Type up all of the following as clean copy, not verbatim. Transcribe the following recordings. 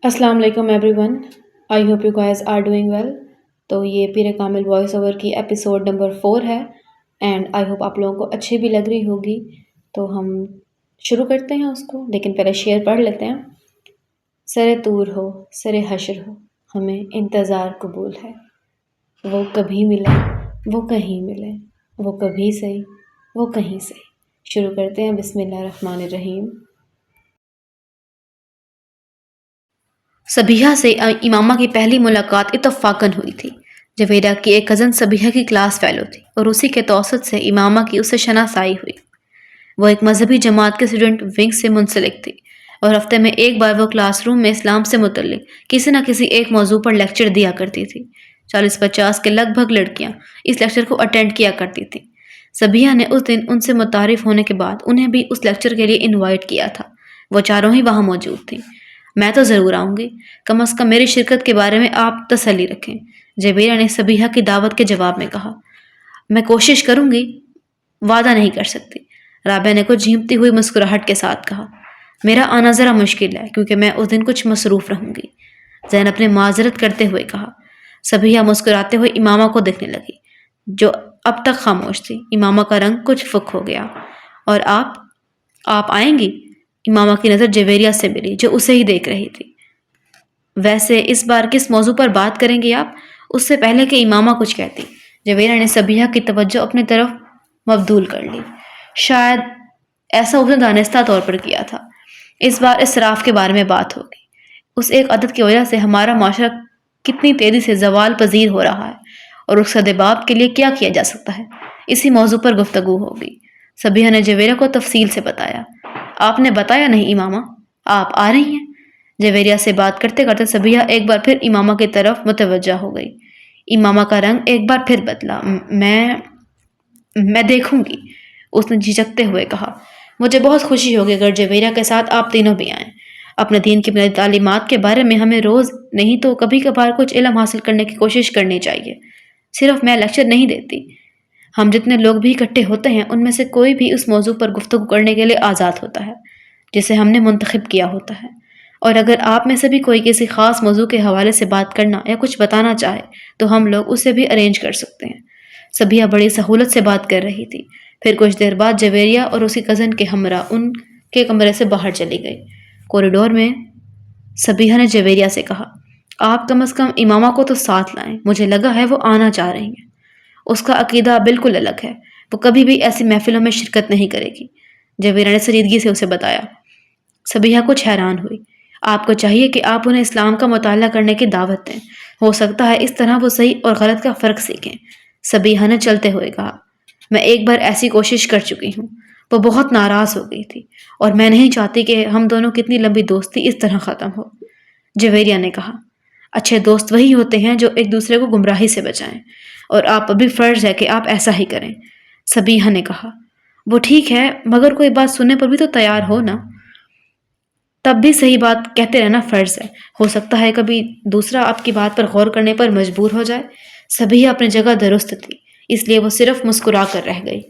السلام علیکم everyone. I hope you guys are doing well. تو یہ پیر کامل وائس اوور کی ایپیسوڈ نمبر 4 ہے اینڈ آئی ہوپ آپ لوگوں کو اچھی بھی لگ رہی ہوگی. تو ہم شروع کرتے ہیں اس کو، لیکن پہلے شعر پڑھ لیتے ہیں. سر طور ہو سر حشر ہو ہمیں انتظار قبول ہے، وہ کبھی ملے وہ کہیں ملے، وہ کبھی صحیح وہ کہیں صحیح. شروع کرتے ہیں. بسم اللہ الرحمن الرحیم. صبیحہ سے امامہ کی پہلی ملاقات اتفاقاً ہوئی تھی. جویرہ کی ایک کزن صبیحہ کی کلاس فیلو تھی اور اسی کے توسط سے امامہ کی اس سے شناسائی ہوئی. وہ ایک مذہبی جماعت کے اسٹوڈنٹ ونگ سے منسلک تھی اور ہفتے میں ایک بار وہ کلاس روم میں اسلام سے متعلق کسی نہ کسی ایک موضوع پر لیکچر دیا کرتی تھی. 40-50 کے لگ بھگ لڑکیاں اس لیکچر کو اٹینڈ کیا کرتی تھیں. صبیحہ نے اس دن ان سے متعارف ہونے کے بعد انہیں بھی اس لیکچر کے لیے انوائٹ کیا تھا. وہ چاروں ہی وہاں موجود تھیں. میں تو ضرور آؤں گی، کم از کم میری شرکت کے بارے میں آپ تسلی رکھیں، جویرہ نے صبیحہ کی دعوت کے جواب میں کہا. میں کوشش کروں گی، وعدہ نہیں کر سکتی، رابعہ نے کچھ جھیمتی ہوئی مسکراہٹ کے ساتھ کہا. میرا آنا ذرا مشکل ہے کیونکہ میں اس دن کچھ مصروف رہوں گی، زینب نے معذرت کرتے ہوئے کہا. صبیحہ مسکراتے ہوئے امامہ کو دیکھنے لگی جو اب تک خاموش تھی. امامہ کا رنگ کچھ فک ہو گیا. اور آپ آئیں گی؟ امامہ کی نظر جویریہ سے ملی جو اسے ہی دیکھ رہی تھی. ویسے اس بار کس موضوع پر بات کریں گے آپ؟ اس سے پہلے کہ امامہ کچھ کہتی جویریہ نے صبیحہ کی توجہ اپنی طرف مبذول کر لی. شاید ایسا اس نے دانستہ طور پر کیا تھا. اس بار اسراف کے بارے میں بات ہوگی. اس ایک عادت کی وجہ سے ہمارا معاشرہ کتنی تیزی سے زوال پذیر ہو رہا ہے اور اس کا دباغ کے لیے کیا کیا جا سکتا ہے، اسی موضوع پر گفتگو ہوگی. صبیحہ نے جویریہ کو تفصیل سے بتایا. آپ نے بتایا نہیں امامہ، آپ آ رہی ہیں؟ جویریہ سے بات کرتے کرتے صبیحہ ایک بار پھر امامہ کی طرف متوجہ ہو گئی. امامہ کا رنگ ایک بار پھر بدلا. میں دیکھوں گی، اس نے جھجکتے ہوئے کہا. مجھے بہت خوشی ہوگی اگر جویریہ کے ساتھ آپ تینوں بھی آئیں. اپنے دین کی بنیادی تعلیمات کے بارے میں ہمیں روز نہیں تو کبھی کبھار کچھ علم حاصل کرنے کی کوشش کرنی چاہیے. صرف میں لیکچر نہیں دیتی، ہم جتنے لوگ بھی اکٹھے ہوتے ہیں ان میں سے کوئی بھی اس موضوع پر گفتگو کرنے کے لیے آزاد ہوتا ہے جسے ہم نے منتخب کیا ہوتا ہے. اور اگر آپ میں سے بھی کوئی کسی خاص موضوع کے حوالے سے بات کرنا یا کچھ بتانا چاہے تو ہم لوگ اسے بھی ارینج کر سکتے ہیں. صبیحہ بڑی سہولت سے بات کر رہی تھی. پھر کچھ دیر بعد جویریہ اور اس کی کزن کے ہمراہ ان کے کمرے سے باہر چلی گئی. کوریڈور میں صبیحہ نے جویریہ سے کہا. آپ کم از کم امامہ کو تو ساتھ لائیں، مجھے لگا ہے وہ آنا چاہ رہی ہیں. اس کا عقیدہ بالکل الگ ہے، وہ کبھی بھی ایسی محفلوں میں شرکت نہیں کرے گی، جویریہ نے سنجیدگی سے اسے بتایا. صبیحہ کچھ حیران ہوئی. آپ کو چاہیے کہ آپ انہیں اسلام کا مطالعہ کرنے کی دعوت دیں، ہو سکتا ہے اس طرح وہ صحیح اور غلط کا فرق سیکھیں. صبیحہ نے چلتے ہوئے کہا. میں ایک بار ایسی کوشش کر چکی ہوں، وہ بہت ناراض ہو گئی تھی اور میں نہیں چاہتی کہ ہم دونوں کی اتنی لمبی دوستی اس طرح ختم ہو. جویریہ نے کہا. اچھے دوست وہی ہوتے ہیں جو ایک دوسرے کو گمراہی سے بچائیں، اور آپ پر بھی فرض ہے کہ آپ ایسا ہی کریں. صبیحہ نے کہا. وہ ٹھیک ہے، مگر کوئی بات سننے پر بھی تو تیار ہو نا. تب بھی صحیح بات کہتے رہنا فرض ہے، ہو سکتا ہے کبھی دوسرا آپ کی بات پر غور کرنے پر مجبور ہو جائے. صبیحہ اپنی جگہ درست تھی، اس لیے وہ صرف مسکرا کر رہ گئی.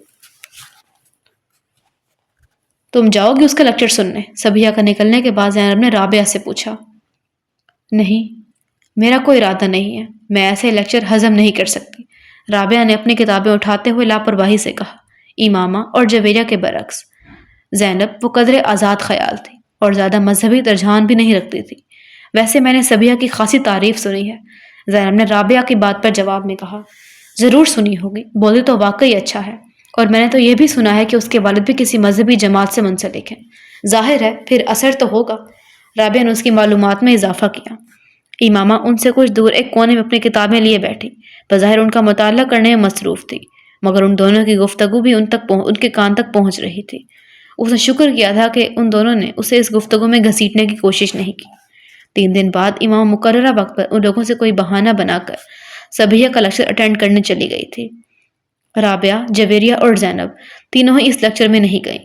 تم جاؤ گی اس کا لیکچر سننے؟ صبیحہ کا نکلنے کے بعد زینب نے رابعہ سے پوچھا. نہیں، میرا کوئی ارادہ نہیں ہے، میں ایسے لیکچر ہضم نہیں کر سکتی، رابعہ نے اپنی کتابیں اٹھاتے ہوئے لاپرواہی سے کہا. امامہ اور جویریہ کے برعکس زینب وہ قدرے آزاد خیال تھی اور زیادہ مذہبی رجحان بھی نہیں رکھتی تھی. ویسے میں نے صبیحہ کی خاصی تعریف سنی ہے، زینب نے رابعہ کی بات پر جواب میں کہا. ضرور سنی ہوگی، بولی تو واقعی اچھا ہے، اور میں نے تو یہ بھی سنا ہے کہ اس کے والد بھی کسی مذہبی جماعت سے منسلک ہیں. ظاہر ہے پھر اثر تو ہوگا. رابعہ نے اس کی معلومات میں اضافہ کیا. امامہ ان سے کچھ دور ایک کونے میں اپنی کتابیں لیے بیٹھی، بظاہر ان کا مطالعہ کرنے میں مصروف تھی، مگر ان دونوں کی گفتگو بھی ان کے کان تک پہنچ رہی تھی. اس نے شکر کیا تھا کہ ان دونوں نے اسے اس گفتگو میں گھسیٹنے کی کوشش نہیں کی. 3 دن بعد امام مقررہ وقت پر ان لوگوں سے کوئی بہانہ بنا کر صبیحہ کا لیکچر اٹینڈ کرنے چلی گئی تھی. رابعہ، جویریہ اور زینب تینوں ہی اس لیکچر میں نہیں گئیں.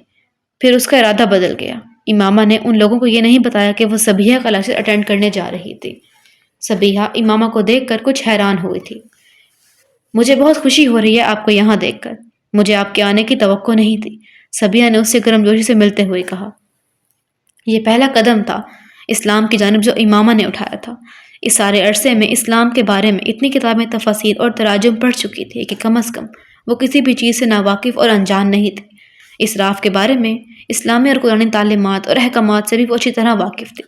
پھر اس کا ارادہ بدل گیا. امامہ نے ان لوگوں کو یہ نہیں بتایا کہ وہ صبیحہ کا لیکچر اٹینڈ کرنے جا رہی تھی. صبیحہ امامہ کو دیکھ کر کچھ حیران ہوئی تھی. مجھے بہت خوشی ہو رہی ہے آپ کو یہاں دیکھ کر، مجھے آپ کے آنے کی توقع نہیں تھی، صبیحہ نے اس سے گرم جوشی سے ملتے ہوئے کہا. یہ پہلا قدم تھا، اسلام کی جانب جو امامہ نے اٹھایا تھا۔ اس سارے عرصے میں اسلام کے بارے میں اتنی کتابیں تفاسیر اور تراجم پڑھ چکی تھی کہ کم از کم وہ کسی بھی چیز سے ناواقف اور انجان نہیں تھی۔ اسراف کے بارے میں اسلامی اور قرآنی تعلیمات اور احکامات سے بھی وہ اچھی طرح واقف تھی،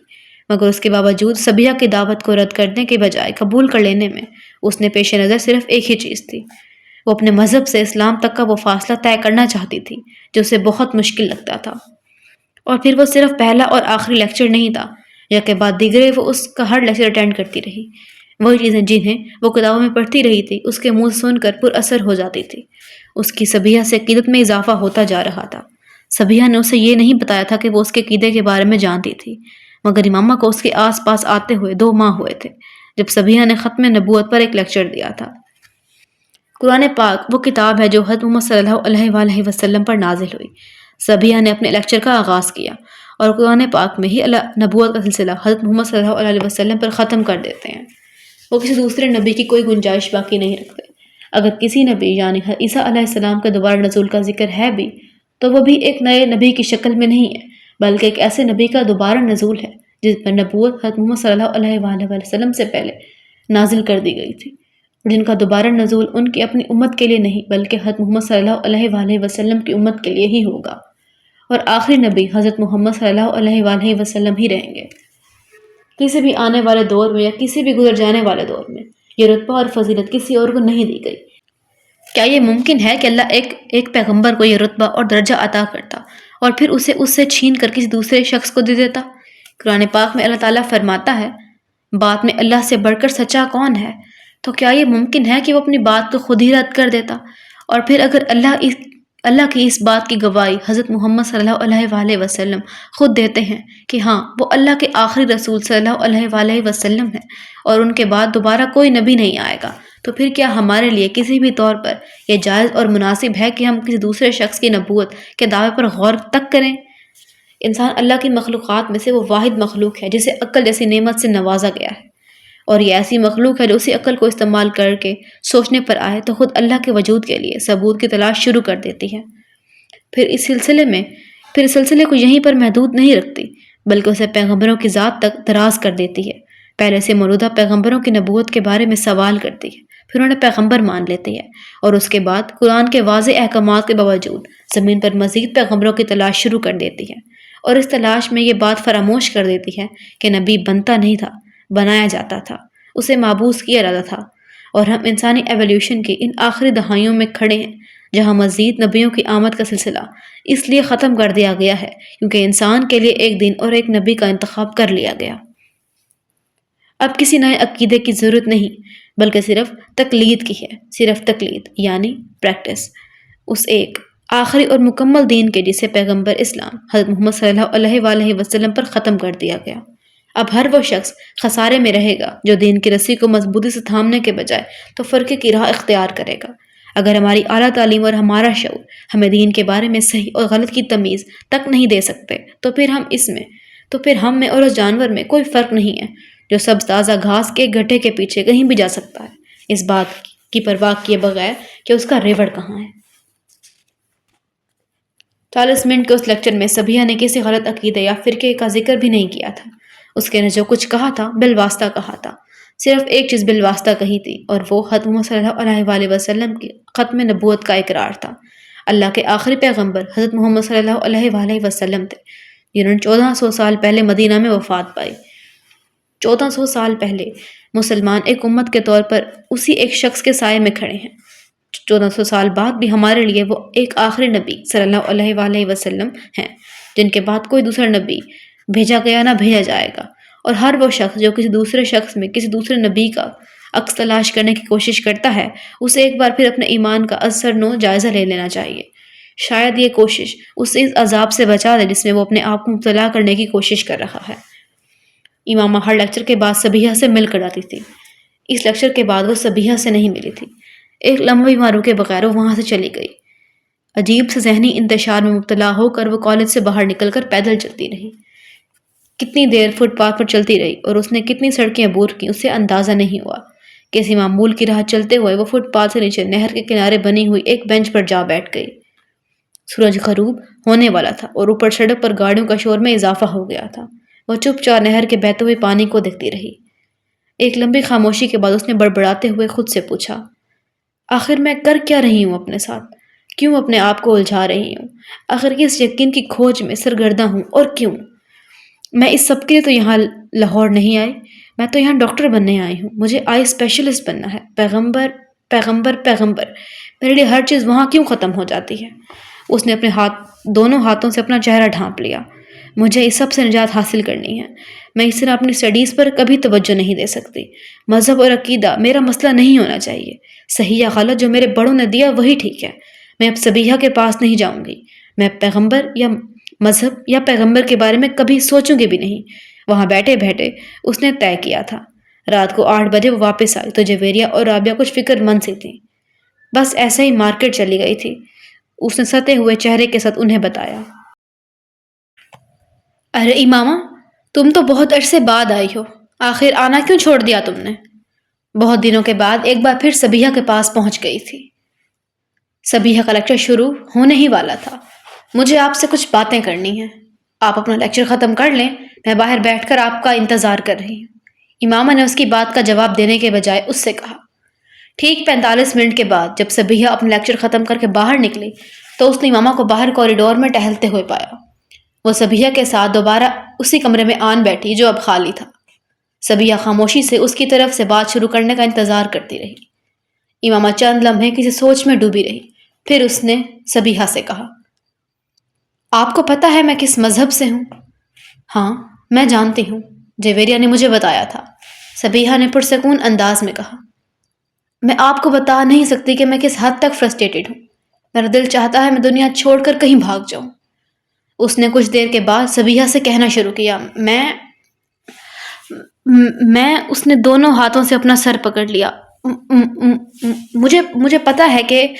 مگر اس کے باوجود صبیہ کی دعوت کو رد کرنے کے بجائے قبول کر لینے میں اس نے پیش نظر صرف ایک ہی چیز تھی۔ وہ اپنے مذہب سے اسلام تک کا وہ فاصلہ طے کرنا چاہتی تھی جو اسے بہت مشکل لگتا تھا۔ اور پھر وہ صرف پہلا اور آخری لیکچر نہیں تھا، یا کے بعد دیگرے وہ اس کا ہر لیکچر اٹینڈ کرتی رہی۔ وہی چیزیں جنہیں وہ کتابوں میں پڑھتی رہی تھی اس کے منہ سن کر پر اثر ہو جاتی تھی۔ اس کی صبیہ سے عقیدت میں اضافہ ہوتا جا رہا تھا۔ صبیہ نے اسے یہ نہیں بتایا تھا کہ وہ اس کے عقیدے کے بارے میں جانتی تھی، مگر امامہ کو اس کے آس پاس آتے ہوئے 2 ماہ ہوئے تھے جب صبیہ نے ختم نبوت پر ایک لیکچر دیا تھا۔ قرآن پاک وہ کتاب ہے جو حضرت محمد صلی اللہ علیہ وآلہ وسلم پر نازل ہوئی۔ صبیہ نے اپنے لیکچر کا آغاز کیا اور قرآن پاک میں ہی نبوت کا سلسلہ حضرت محمد صلی اللہ علیہ وسلم پر ختم کر دیتے ہیں۔ وہ کسی دوسرے نبی کی کوئی گنجائش باقی نہیں رکھتے۔ اگر کسی نبی یعنی عیسیٰ علیہ السلام کے دوبارہ نزول کا ذکر ہے بھی تو وہ بھی ایک نئے نبی کی شکل میں نہیں ہے، بلکہ ایک ایسے نبی کا دوبارہ نزول ہے جس پر نبوت حضرت محمد صلی اللہ علیہ وآلہ وسلم سے پہلے نازل کر دی گئی تھی، جن کا دوبارہ نزول ان کی اپنی امت کے لیے نہیں بلکہ حضرت محمد صلی اللہ علیہ وآلہ وسلم کی امت کے لیے ہی ہوگا، اور آخری نبی حضرت محمد صلی اللہ علیہ وآلہ وسلم ہی رہیں گے۔ کسی بھی آنے والے دور میں یا کسی بھی گزر جانے والے دور میں یہ رتبہ اور فضیلت کسی اور کو نہیں دی گئی۔ کیا یہ ممکن ہے کہ اللہ ایک پیغمبر کو یہ رتبہ اور درجہ عطا کرتا اور پھر اسے اس سے چھین کر کسی دوسرے شخص کو دے دیتا؟ قرآن پاک میں اللہ تعالیٰ فرماتا ہے، بات میں اللہ سے بڑھ کر سچا کون ہے؟ تو کیا یہ ممکن ہے کہ وہ اپنی بات کو خود ہی رد کر دیتا؟ اور پھر اگر اللہ کی اس بات کی گواہی حضرت محمد صلی اللہ علیہ وآلہ وسلم خود دیتے ہیں کہ ہاں وہ اللہ کے آخری رسول صلی اللہ علیہ وآلہ وسلم ہیں اور ان کے بعد دوبارہ کوئی نبی نہیں آئے گا، تو پھر کیا ہمارے لیے کسی بھی طور پر یہ جائز اور مناسب ہے کہ ہم کسی دوسرے شخص کی نبوت کے دعوے پر غور تک کریں؟ انسان اللہ کی مخلوقات میں سے وہ واحد مخلوق ہے جسے عقل جیسی نعمت سے نوازا گیا ہے، اور یہ ایسی مخلوق ہے جو اسی عقل کو استعمال کر کے سوچنے پر آئے تو خود اللہ کے وجود کے لیے ثبوت کی تلاش شروع کر دیتی ہے۔ پھر اس سلسلے کو یہیں پر محدود نہیں رکھتی بلکہ اسے پیغمبروں کی ذات تک دراز کر دیتی ہے۔ پہلے سے موجودہ پیغمبروں کی نبوت کے بارے میں سوال کرتی ہے، پھر انہیں پیغمبر مان لیتی ہے، اور اس کے بعد قرآن کے واضح احکامات کے باوجود زمین پر مزید پیغمبروں کی تلاش شروع کر دیتی ہے، اور اس تلاش میں یہ بات فراموش کر دیتی ہے کہ نبی بنتا نہیں تھا، بنایا جاتا تھا، اسے معبوس کیا جاتا تھا۔ اور ہم انسانی ایولیوشن کی ان آخری دہائیوں میں کھڑے ہیں جہاں مزید نبیوں کی آمد کا سلسلہ اس لیے ختم کر دیا گیا ہے کیونکہ انسان کے لیے ایک دن اور ایک نبی کا انتخاب کر لیا گیا۔ اب کسی نئے عقیدے کی ضرورت نہیں بلکہ صرف تقلید کی ہے، صرف تقلید یعنی پریکٹس اس ایک آخری اور مکمل دین کے جسے پیغمبر اسلام حضرت محمد صلی اللہ علیہ وآلہ وسلم پر ختم کر دیا گیا۔ اب ہر وہ شخص خسارے میں رہے گا جو دین کی رسی کو مضبوطی سے تھامنے کے بجائے تو فرقے کی راہ اختیار کرے گا۔ اگر ہماری اعلیٰ تعلیم اور ہمارا شعور ہمیں دین کے بارے میں صحیح اور غلط کی تمیز تک نہیں دے سکتے تو پھر ہم میں اور اس جانور میں کوئی فرق نہیں ہے جو سبز تازہ گھاس کے گھٹے کے پیچھے کہیں بھی جا سکتا ہے، اس بات کی پرواہ کیے بغیر کہ اس کا ریوڑ کہاں ہے۔ 40 منٹ کے اس لیکچر میں صبیہ نے کسی غلط عقیدے یا فرقے کا ذکر بھی نہیں کیا تھا۔ اس کے نے جو کچھ کہا تھا بالواسطہ کہا تھا، صرف ایک چیز بالواسطہ کہی تھی، اور وہ حضرت محمد صلی اللہ علیہ وآلہ وسلم کی ختم نبوت کا اقرار تھا۔ اللہ کے آخری پیغمبر حضرت محمد صلی اللہ علیہ وآلہ وسلم تھے جنہوں نے 1400 سال پہلے مدینہ میں وفات پائی۔ 1400 سال پہلے مسلمان ایک امت کے طور پر اسی ایک شخص کے سائے میں کھڑے ہیں۔ 1400 سال بعد بھی ہمارے لیے وہ ایک آخری نبی صلی اللہ علیہ وآلہ وسلم ہیں جن کے بعد کوئی دوسرا نبی بھیجا گیا نہ بھیجا جائے گا، اور ہر وہ شخص جو کسی دوسرے شخص میں کسی دوسرے نبی کا عکس تلاش کرنے کی کوشش کرتا ہے اسے ایک بار پھر اپنے ایمان کا ازسر نو جائزہ لے لینا چاہیے۔ شاید یہ کوشش اسے اس عذاب سے بچا دے جس میں وہ اپنے آپ کو مبتلا کرنے کی کوشش کر رہا ہے۔ امامہ ہر لیکچر کے بعد صبیحہ سے مل کر آتی تھی۔ اس لیکچر کے بعد وہ صبیحہ سے نہیں ملی تھی۔ ایک لمحہ بھی مارو کے بغیر وہ وہاں سے چلی گئی۔ عجیب سے ذہنی انتشار میں مبتلا ہو کر وہ کالج سے باہر نکل کر پیدل چلتی رہی۔ کتنی دیر فٹ پاتھ پر چلتی رہی اور اس نے کتنی سڑکیں عبور کی اسے اندازہ نہیں ہوا۔ کسی معمول کی راہ چلتے ہوئے وہ فٹ پاتھ سے نیچے نہر کے کنارے بنی ہوئی ایک بینچ پر جا بیٹھ گئی۔ سورج غروب ہونے والا تھا اور اوپر سڑک پر گاڑیوں کا شور میں اضافہ ہو گیا تھا۔ وہ چپ چاپ نہر کے بہتے ہوئے پانی کو دیکھتی رہی۔ ایک لمبی خاموشی کے بعد اس نے بڑبڑاتے ہوئے خود سے پوچھا، آخر میں کر کیا رہی ہوں اپنے ساتھ؟ کیوں اپنے آپ کو الجھا رہی ہوں؟ آخر کس یقین کی کھوج میں سرگردہ ہوں اور کیوں؟ میں اس سب کے لیے تو یہاں لاہور نہیں آئی، میں تو یہاں ڈاکٹر بننے آئی ہوں، مجھے آئی اسپیشلسٹ بننا ہے۔ پیغمبر پیغمبر پیغمبر، میرے لیے ہر چیز وہاں کیوں ختم ہو جاتی ہے؟ اس نے اپنے دونوں ہاتھوں سے اپنا چہرہ ڈھانپ لیا۔ مجھے اس سب سے نجات حاصل کرنی ہے۔ میں اس طرح اپنی اسٹڈیز پر کبھی توجہ نہیں دے سکتی۔ مذہب اور عقیدہ میرا مسئلہ نہیں ہونا چاہیے۔ صحیح یا غلط جو میرے بڑوں نے دیا وہی ٹھیک ہے۔ میں اب صبیحہ کے پاس نہیں جاؤں گی۔ میں پیغمبر یا مذہب یا پیغمبر کے بارے میں کبھی سوچوں گی بھی نہیں۔ وہاں بیٹھے بیٹھے اس نے طے کیا تھا۔ رات کو 8 بجے وہ واپس آئی تو جویریہ اور رابعہ کچھ فکر مند سی تھیں۔ بس ایسے ہی مارکیٹ چلی گئی تھی، اس نے ستے ہوئے چہرے کے ساتھ انہیں بتایا۔ ارے امامہ، تم تو بہت عرصے بعد آئی ہو، آخر آنا کیوں چھوڑ دیا تم نے؟ بہت دنوں کے بعد ایک بار پھر صبیحہ کے پاس پہنچ گئی تھی۔ صبیحہ کا لیکچر شروع ہونے ہی والا تھا۔ مجھے آپ سے کچھ باتیں کرنی ہیں، آپ اپنا لیکچر ختم کر لیں، میں باہر بیٹھ کر آپ کا انتظار کر رہی ہوں۔ امامہ نے اس کی بات کا جواب دینے کے بجائے اس سے کہا۔ ٹھیک 45 منٹ کے بعد جب صبیحہ اپنا لیکچر ختم کر کے باہر نکلی تو اس نے امامہ کو باہر کوریڈور میں ٹہلتے ہوئے پایا۔ وہ صبیحہ کے ساتھ دوبارہ اسی کمرے میں آن بیٹھی جو اب خالی تھا۔ صبیحہ خاموشی سے اس کی طرف سے بات شروع کرنے کا انتظار کرتی رہی۔ امامہ چند لمحے کسی سوچ میں ڈوبی رہی، پھر اس نے صبیحہ سے کہا، آپ کو پتہ ہے میں کس مذہب سے ہوں؟ ہاں، میں جانتی ہوں، جویریہ نے مجھے بتایا تھا، صبیحہ نے پرسکون انداز میں کہا۔ میں آپ کو بتا نہیں سکتی کہ میں کس حد تک فرسٹریٹڈ ہوں۔ میرا دل چاہتا ہے میں دنیا چھوڑ کر کہیں بھاگ جاؤں۔ اس نے کچھ دیر کے بعد صبیحہ سے کہنا شروع کیا، میں اس نے دونوں ہاتھوں سے اپنا سر پکڑ لیا۔ مجھے پتا ہے کہ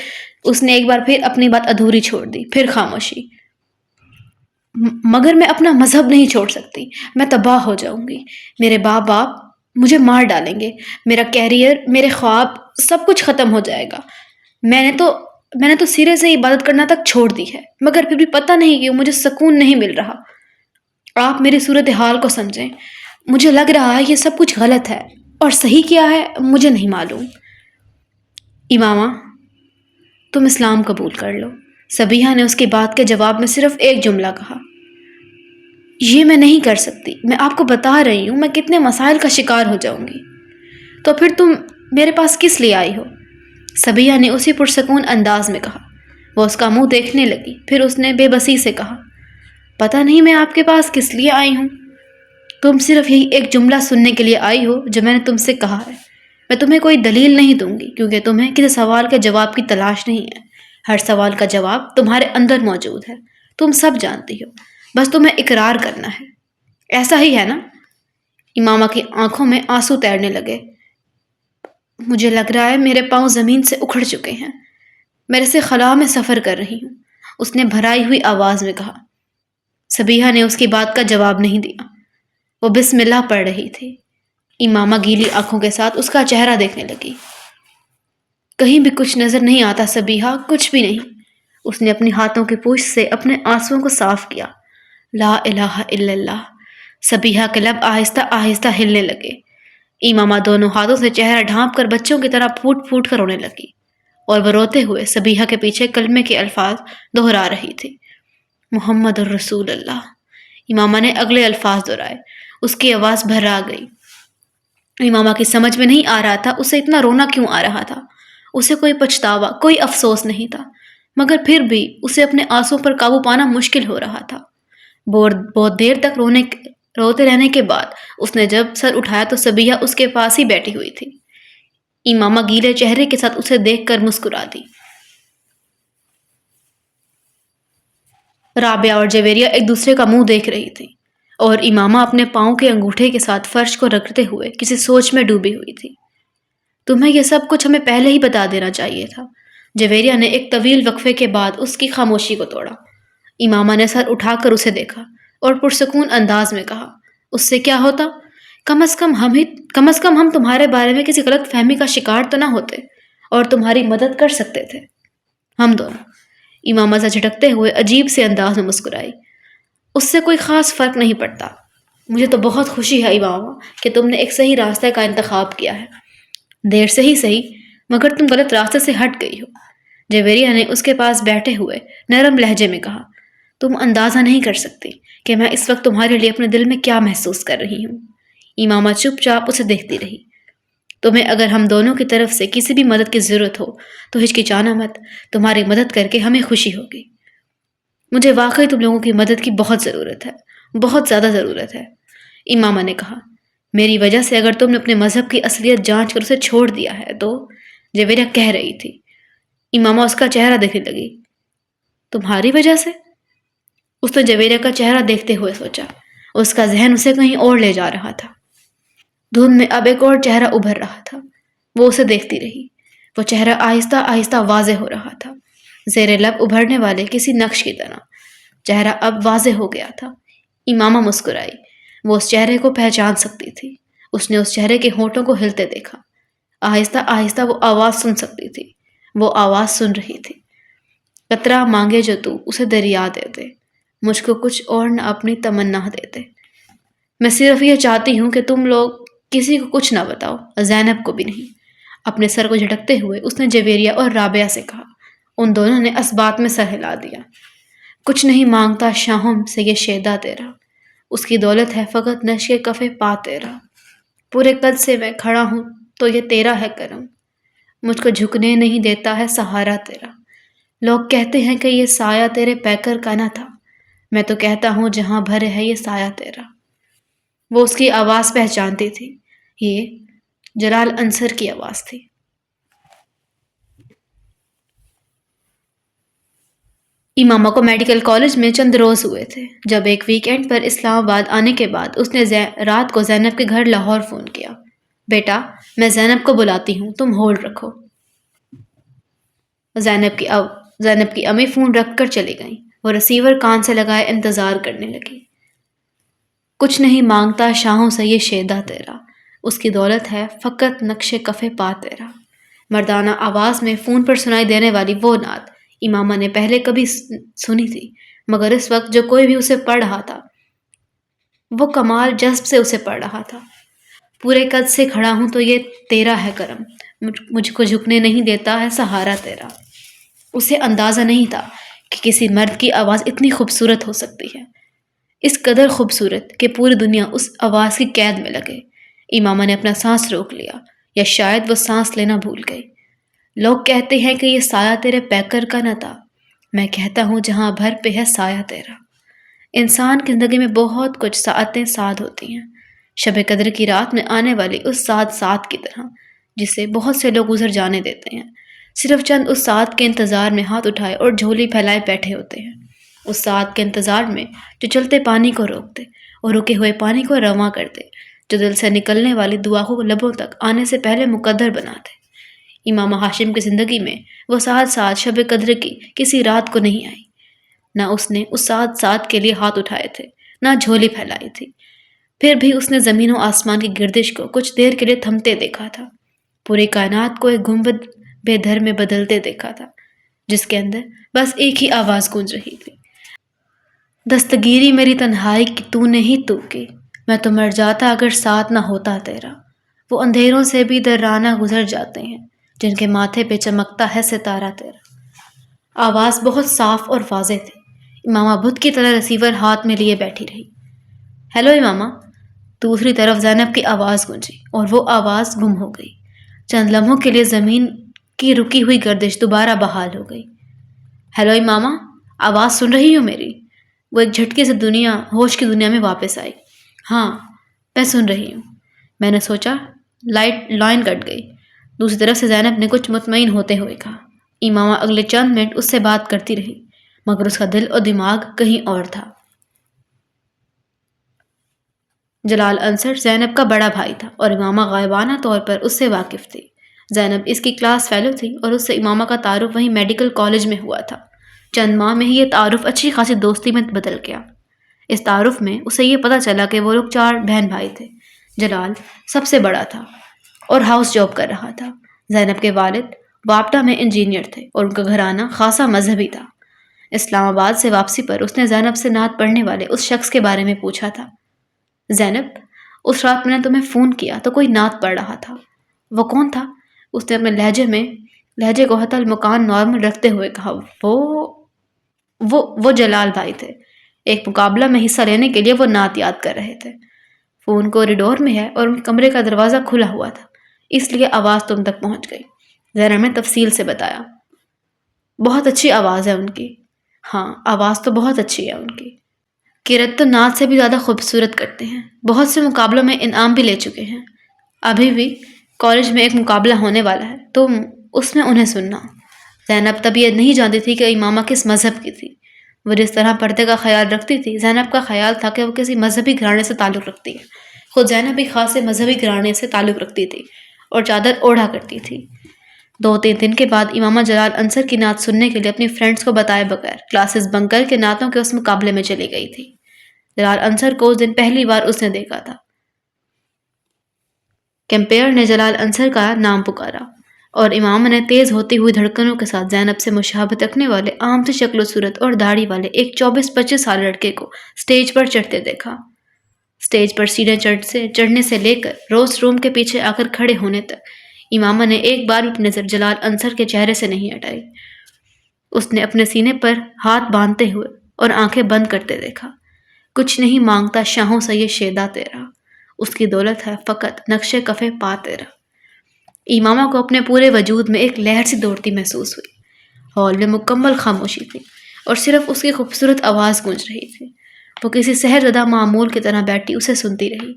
اس نے ایک بار پھر اپنی بات ادھوری چھوڑ دی، پھر خاموشی۔ مگر میں اپنا مذہب نہیں چھوڑ سکتی، میں تباہ ہو جاؤں گی، میرے باپ مجھے مار ڈالیں گے، میرا کیریئر، میرے خواب، سب کچھ ختم ہو جائے گا۔ میں نے تو سرے سے عبادت کرنا تک چھوڑ دی ہے، مگر پھر بھی پتہ نہیں کیوں مجھے سکون نہیں مل رہا۔ آپ میری صورتحال کو سمجھیں، مجھے لگ رہا ہے یہ سب کچھ غلط ہے، اور صحیح کیا ہے مجھے نہیں معلوم۔ امامہ، تم اسلام قبول کر لو۔ صبیحہ نے اس کی بات کے جواب میں صرف ایک جملہ کہا۔ یہ میں نہیں کر سکتی، میں آپ کو بتا رہی ہوں میں کتنے مسائل کا شکار ہو جاؤں گی۔ تو پھر تم میرے پاس کس لیے آئی ہو؟ صبیحہ نے اسی پرسکون انداز میں کہا۔ وہ اس کا منہ دیکھنے لگی، پھر اس نے بے بسی سے کہا، پتہ نہیں میں آپ کے پاس کس لیے آئی ہوں۔ تم صرف یہی ایک جملہ سننے کے لیے آئی ہو جو میں نے تم سے کہا ہے۔ میں تمہیں کوئی دلیل نہیں دوں گی کیونکہ تمہیں کسی سوال کے جواب کی تلاش نہیں ہے۔ ہر سوال کا جواب تمہارے اندر موجود ہے، تم سب جانتی ہو، بس تمہیں اقرار کرنا ہے۔ ایسا ہی ہے نا؟ امامہ کی آنکھوں میں آنسو تیرنے لگے۔ مجھے لگ رہا ہے میرے پاؤں زمین سے اکھڑ چکے ہیں، میرے سے خلا میں سفر کر رہی ہوں، اس نے بھرائی ہوئی آواز میں کہا۔ صبیحہ نے اس کی بات کا جواب نہیں دیا، وہ بسم اللہ پڑھ رہی تھی۔ امامہ گیلی آنکھوں کے ساتھ اس کا چہرہ دیکھنے لگی۔ کہیں بھی کچھ نظر نہیں آتا صبیحہ، کچھ بھی نہیں۔ اس نے اپنی ہاتھوں کی پوچھ سے اپنے آنسوؤں کو صاف کیا۔ لا الہ الا اللہ۔ صبیحہ کے لب آہستہ آہستہ ہلنے لگے۔ امامہ دونوں ہاتھوں سے چہرہ ڈھانپ کر بچوں کی طرح پھوٹ پھوٹ کر رونے لگی، اور وہ روتے ہوئے صبیحہ کے پیچھے کلمے کے الفاظ دہرا رہی تھی۔ محمد الرسول اللہ۔ امامہ نے اگلے الفاظ دہرائے، اس کی آواز بھرا گئی۔ امامہ کی سمجھ میں نہیں آ رہا تھا اسے اتنا رونا کیوں آ رہا تھا۔ اسے کوئی پچھتاوا، کوئی افسوس نہیں تھا، مگر پھر بھی اسے اپنے آنسوؤں پر قابو پانا مشکل ہو رہا تھا۔ بہت دیر تک روتے رہنے کے بعد اس نے جب سر اٹھایا تو صبیحہ اس کے پاس ہی بیٹھی ہوئی تھی۔ امامہ گیلے چہرے کے ساتھ اسے دیکھ کر مسکرا دی۔ رابعہ اور جویریہ ایک دوسرے کا منہ دیکھ رہی تھی، اور امامہ اپنے پاؤں کے انگوٹھے کے ساتھ فرش کو رگڑتے ہوئے کسی سوچ میں ڈوبی ہوئی تھی۔ تمہیں یہ سب کچھ ہمیں پہلے ہی بتا دینا چاہیے تھا۔ جویریہ نے ایک طویل وقفے کے بعد اس کی خاموشی کو توڑا۔ امامہ نے سر اٹھا کر اسے دیکھا اور پرسکون انداز میں کہا، اس سے کیا ہوتا؟ کم از کم ہم تمہارے بارے میں کسی غلط فہمی کا شکار تو نہ ہوتے اور تمہاری مدد کر سکتے تھے، ہم دونوں۔ امامہ سے جھٹکتے ہوئے عجیب سے انداز میں مسکرائی۔ اس سے کوئی خاص فرق نہیں پڑتا، مجھے تو بہت خوشی ہے امامہ کہ تم نے ایک صحیح راستہ کا انتخاب کیا ہے۔ دیر سے ہی صحیح، مگر تم غلط راستے سے ہٹ گئی ہو۔ جویریہ نے اس کے پاس بیٹھے ہوئے نرم لہجے میں کہا، تم اندازہ نہیں کر سکتی کہ میں اس وقت تمہارے لیے اپنے دل میں کیا محسوس کر رہی ہوں۔ امامہ چپ چاپ اسے دیکھتی رہی۔ تمہیں اگر ہم دونوں کی طرف سے کسی بھی مدد کی ضرورت ہو تو ہچکچانا مت، تمہاری مدد کر کے ہمیں خوشی ہوگی۔ مجھے واقعی تم لوگوں کی مدد کی بہت ضرورت ہے، بہت زیادہ ضرورت ہے، امامہ نے کہا۔ میری وجہ سے اگر تم نے اپنے مذہب کی اصلیت جانچ کر اسے چھوڑ دیا ہے تو، جویریہ کہہ رہی تھی۔ امامہ اس کا چہرہ دیکھنے لگی۔ تمہاری وجہ سے؟ اس نے جویریہ کا چہرہ دیکھتے ہوئے سوچا۔ اس کا ذہن اسے کہیں اور لے جا رہا تھا۔ دھند میں اب ایک اور چہرہ ابھر رہا تھا۔ وہ اسے دیکھتی رہی۔ وہ چہرہ آہستہ آہستہ واضح ہو رہا تھا، زیر لب ابھرنے والے کسی نقش کی طرح۔ چہرہ اب واضح ہو گیا تھا۔ امامہ مسکرائی۔ وہ اس چہرے کو پہچان سکتی تھی۔ اس نے اس چہرے کے ہونٹوں کو ہلتے دیکھا۔ آہستہ آہستہ وہ آواز سن سکتی تھی۔ وہ آواز سن رہی تھی، قطرہ مانگے جو تو اسے دریا دے دے، مجھ کو کچھ اور نہ اپنی تمنا دے دے۔ میں صرف یہ چاہتی ہوں کہ تم لوگ کسی کو کچھ نہ بتاؤ، زینب کو بھی نہیں۔ اپنے سر کو جھٹکتے ہوئے اس نے جویریہ اور رابعہ سے کہا۔ ان دونوں نے اس بات میں سر ہلا دیا۔ کچھ نہیں مانگتا شاہوں سے یہ شیدا تیرا، اس کی دولت ہے فقط نشے کفے پا تیرا۔ پورے قد سے میں کھڑا ہوں تو یہ تیرا ہے کرم، مجھ کو جھکنے نہیں دیتا ہے سہارا تیرا۔ لوگ کہتے ہیں کہ یہ سایہ تیرے پیکر کا نہ تھا، میں تو کہتا ہوں جہاں بھر ہے یہ سایہ تیرا۔ وہ اس کی آواز پہچانتی تھی۔ یہ جلال انصر کی آواز تھی۔ امامہ کو میڈیکل کالج میں چند روز ہوئے تھے جب ایک ویکینڈ پر اسلام آباد آنے کے بعد اس نے رات کو زینب کے گھر لاہور فون کیا۔ بیٹا، میں زینب کو بلاتی ہوں، تم ہولڈ رکھو۔ زینب کی امی فون رکھ کر چلی گئیں۔ وہ رسیور کان سے لگائے انتظار کرنے لگی۔ کچھ نہیں مانگتا شاہوں سے یہ شیدا تیرا، اس کی دولت ہے فقط نقش کفے پا تیرا۔ مردانہ آواز میں فون پر سنائی دینے والی وہ نعت امامہ نے پہلے کبھی سنی تھی، مگر اس وقت جو کوئی بھی اسے پڑھ رہا تھا وہ کمال جذب سے اسے پڑھ رہا تھا۔ پورے قد سے کھڑا ہوں تو یہ تیرا ہے کرم، مجھ کو جھکنے نہیں دیتا ہے سہارا تیرا۔ اسے اندازہ نہیں تھا کہ کسی مرد کی آواز اتنی خوبصورت ہو سکتی ہے، اس قدر خوبصورت کہ پوری دنیا اس آواز کی قید میں لگے۔ امامہ نے اپنا سانس روک لیا، یا شاید وہ سانس لینا بھول گئی۔ لوگ کہتے ہیں کہ یہ سایہ تیرے پیکر کا نہ تھا، میں کہتا ہوں جہاں بھر پہ ہے سایہ تیرا۔ انسان کی زندگی میں بہت کچھ ساعتیں سعد ہوتی ہیں، شب قدر کی رات میں آنے والی اس سعد کی طرح جسے بہت سے لوگ گزر جانے دیتے ہیں، صرف چند اس سعد کے انتظار میں ہاتھ اٹھائے اور جھولی پھیلائے بیٹھے ہوتے ہیں، اس سعد کے انتظار میں جو چلتے پانی کو روکتے اور رکے ہوئے پانی کو رواں کرتے، جو دل سے نکلنے والی دعا کو لبوں تک آنے سے پہلے مقدر بناتے۔ امامہ ہاشم کی زندگی میں وہ سعد شب قدر کی کسی رات کو نہیں آئی، نہ اس نے اس سعد کے لیے ہاتھ اٹھائے تھے، نہ جھولی پھیلائی تھی۔ پھر بھی اس نے زمین و آسمان کی گردش کو کچھ دیر کے لیے تھمتے دیکھا تھا، پوری کائنات کو ایک گنبد بے دھر میں بدلتے دیکھا تھا، جس کے اندر بس ایک ہی آواز گونج رہی تھی، دستگیری میری تنہائی کی تو نے ہی تو کی، میں تو مر جاتا اگر ساتھ نہ ہوتا تیرا۔ وہ اندھیروں سے بھی درانہ گزر جاتے ہیں جن کے ماتھے پہ چمکتا ہے ستارہ تیرا۔ آواز بہت صاف اور واضح تھی۔ امامہ بت کی طرح رسیور ہاتھ میں لیے بیٹھی رہی۔ ہیلو امامہ، دوسری طرف زینب کی آواز گونجی اور وہ آواز گم ہو گئی۔ چند لمحوں کے لیے زمین کی رکی ہوئی گردش دوبارہ بحال ہو گئی۔ ہیلو امامہ، آواز سن رہی ہو میری؟ وہ ایک جھٹکے سے ہوش کی دنیا میں واپس آئی۔ ہاں، میں سن رہی ہوں۔ میں نے سوچا لائن کٹ گئی۔ دوسری طرف سے زینب نے کچھ مطمئن ہوتے ہوئے کہا۔ امامہ اگلے چند منٹ اس سے بات کرتی رہی، مگر اس کا دل اور دماغ کہیں اور تھا۔ جلال انصر زینب کا بڑا بھائی تھا اور امامہ غائبانہ طور پر اس سے واقف تھی۔ زینب اس کی کلاس فیلو تھی اور اس سے امامہ کا تعارف وہیں میڈیکل کالج میں ہوا تھا۔ چند ماہ میں ہی یہ تعارف اچھی خاصی دوستی میں بدل گیا۔ اس تعارف میں اسے یہ پتہ چلا کہ وہ لوگ 4 بہن بھائی تھے۔ جلال سب سے بڑا تھا اور ہاؤس جاب کر رہا تھا۔ زینب کے والد وابٹا میں انجینئر تھے اور ان کا گھرانہ خاصا مذہبی تھا۔ اسلام آباد سے واپسی پر اس نے زینب سے نعت پڑھنے والے اس شخص کے بارے میں پوچھا تھا۔ زینب، اس رات میں نے تمہیں فون کیا تو کوئی نعت پڑھ رہا تھا۔ وہ کون تھا؟ اس نے اپنے لہجے کو حتی المکان نارمل رکھتے ہوئے کہا۔ وہ جلال بھائی تھے۔ ایک مقابلہ میں حصہ لینے کے لیے وہ نعت یاد کر رہے تھے۔ فون کوریڈور میں ہے اور ان کے کمرے کا دروازہ کھلا ہوا تھا، اس لیے آواز تم تک پہنچ گئی۔ زینب نے تفصیل سے بتایا۔ بہت اچھی آواز ہے ان کی۔ ہاں، آواز تو بہت اچھی ہے ان کی۔ کرت تو نعت سے بھی زیادہ خوبصورت کرتے ہیں۔ بہت سے مقابلوں میں انعام بھی لے چکے ہیں۔ ابھی بھی کالج میں ایک مقابلہ ہونے والا ہے، تم اس میں انہیں سننا۔ زینب تب یہ نہیں جانتی تھی کہ امامہ کس مذہب کی تھی۔ وہ جس طرح پردے کا خیال رکھتی تھی، زینب کا خیال تھا کہ وہ کسی مذہبی گھرانے سے تعلق رکھتی ہے۔ خود زینب بھی خاصے مذہبی گھرانے سے تعلق رکھتی تھی اور چادر اوڑھا کرتی تھی۔ 2-3 دن کے بعد امامہ جلال انصر کی نعت سننے کے لیے اپنی فرینڈز کو بتائے بغیر کلاسز بنک کر کے نعتوں کے اس مقابلے میں چلی گئی تھی۔ جلال انصر کو اس دن پہلی بار اس نے دیکھا تھا۔ کیمپیئر نے جلال انصر کا نام پکارا اور امامہ نے تیز ہوتی ہوئی دھڑکنوں کے ساتھ زینب سے مشابہت رکھنے والے عام سی شکل و صورت اور داڑھی والے ایک 24-25 سال لڑکے کو سٹیج پر چڑھتے دیکھا۔ سٹیج پر سیڑھیاں چڑھنے سے لے کر روز روم کے پیچھے آ کر کھڑے ہونے تک امامہ نے ایک بار بھی اپنی نظر جلال انصر کے چہرے سے نہیں ہٹائی۔ اس نے اپنے سینے پر ہاتھ باندھتے ہوئے اور آنکھیں بند کرتے دیکھا۔ کچھ نہیں مانگتا شاہوں سے یہ شیدا تیرا، اس کی دولت ہے فقط نقش کفے پا تیرا۔ امامہ کو اپنے پورے وجود میں ایک لہر سی دوڑتی محسوس ہوئی۔ ہال میں مکمل خاموشی تھی اور صرف اس کی خوبصورت آواز گونج رہی تھی۔ وہ کسی سحر زدہ معمول کی طرح بیٹھی اسے سنتی رہی۔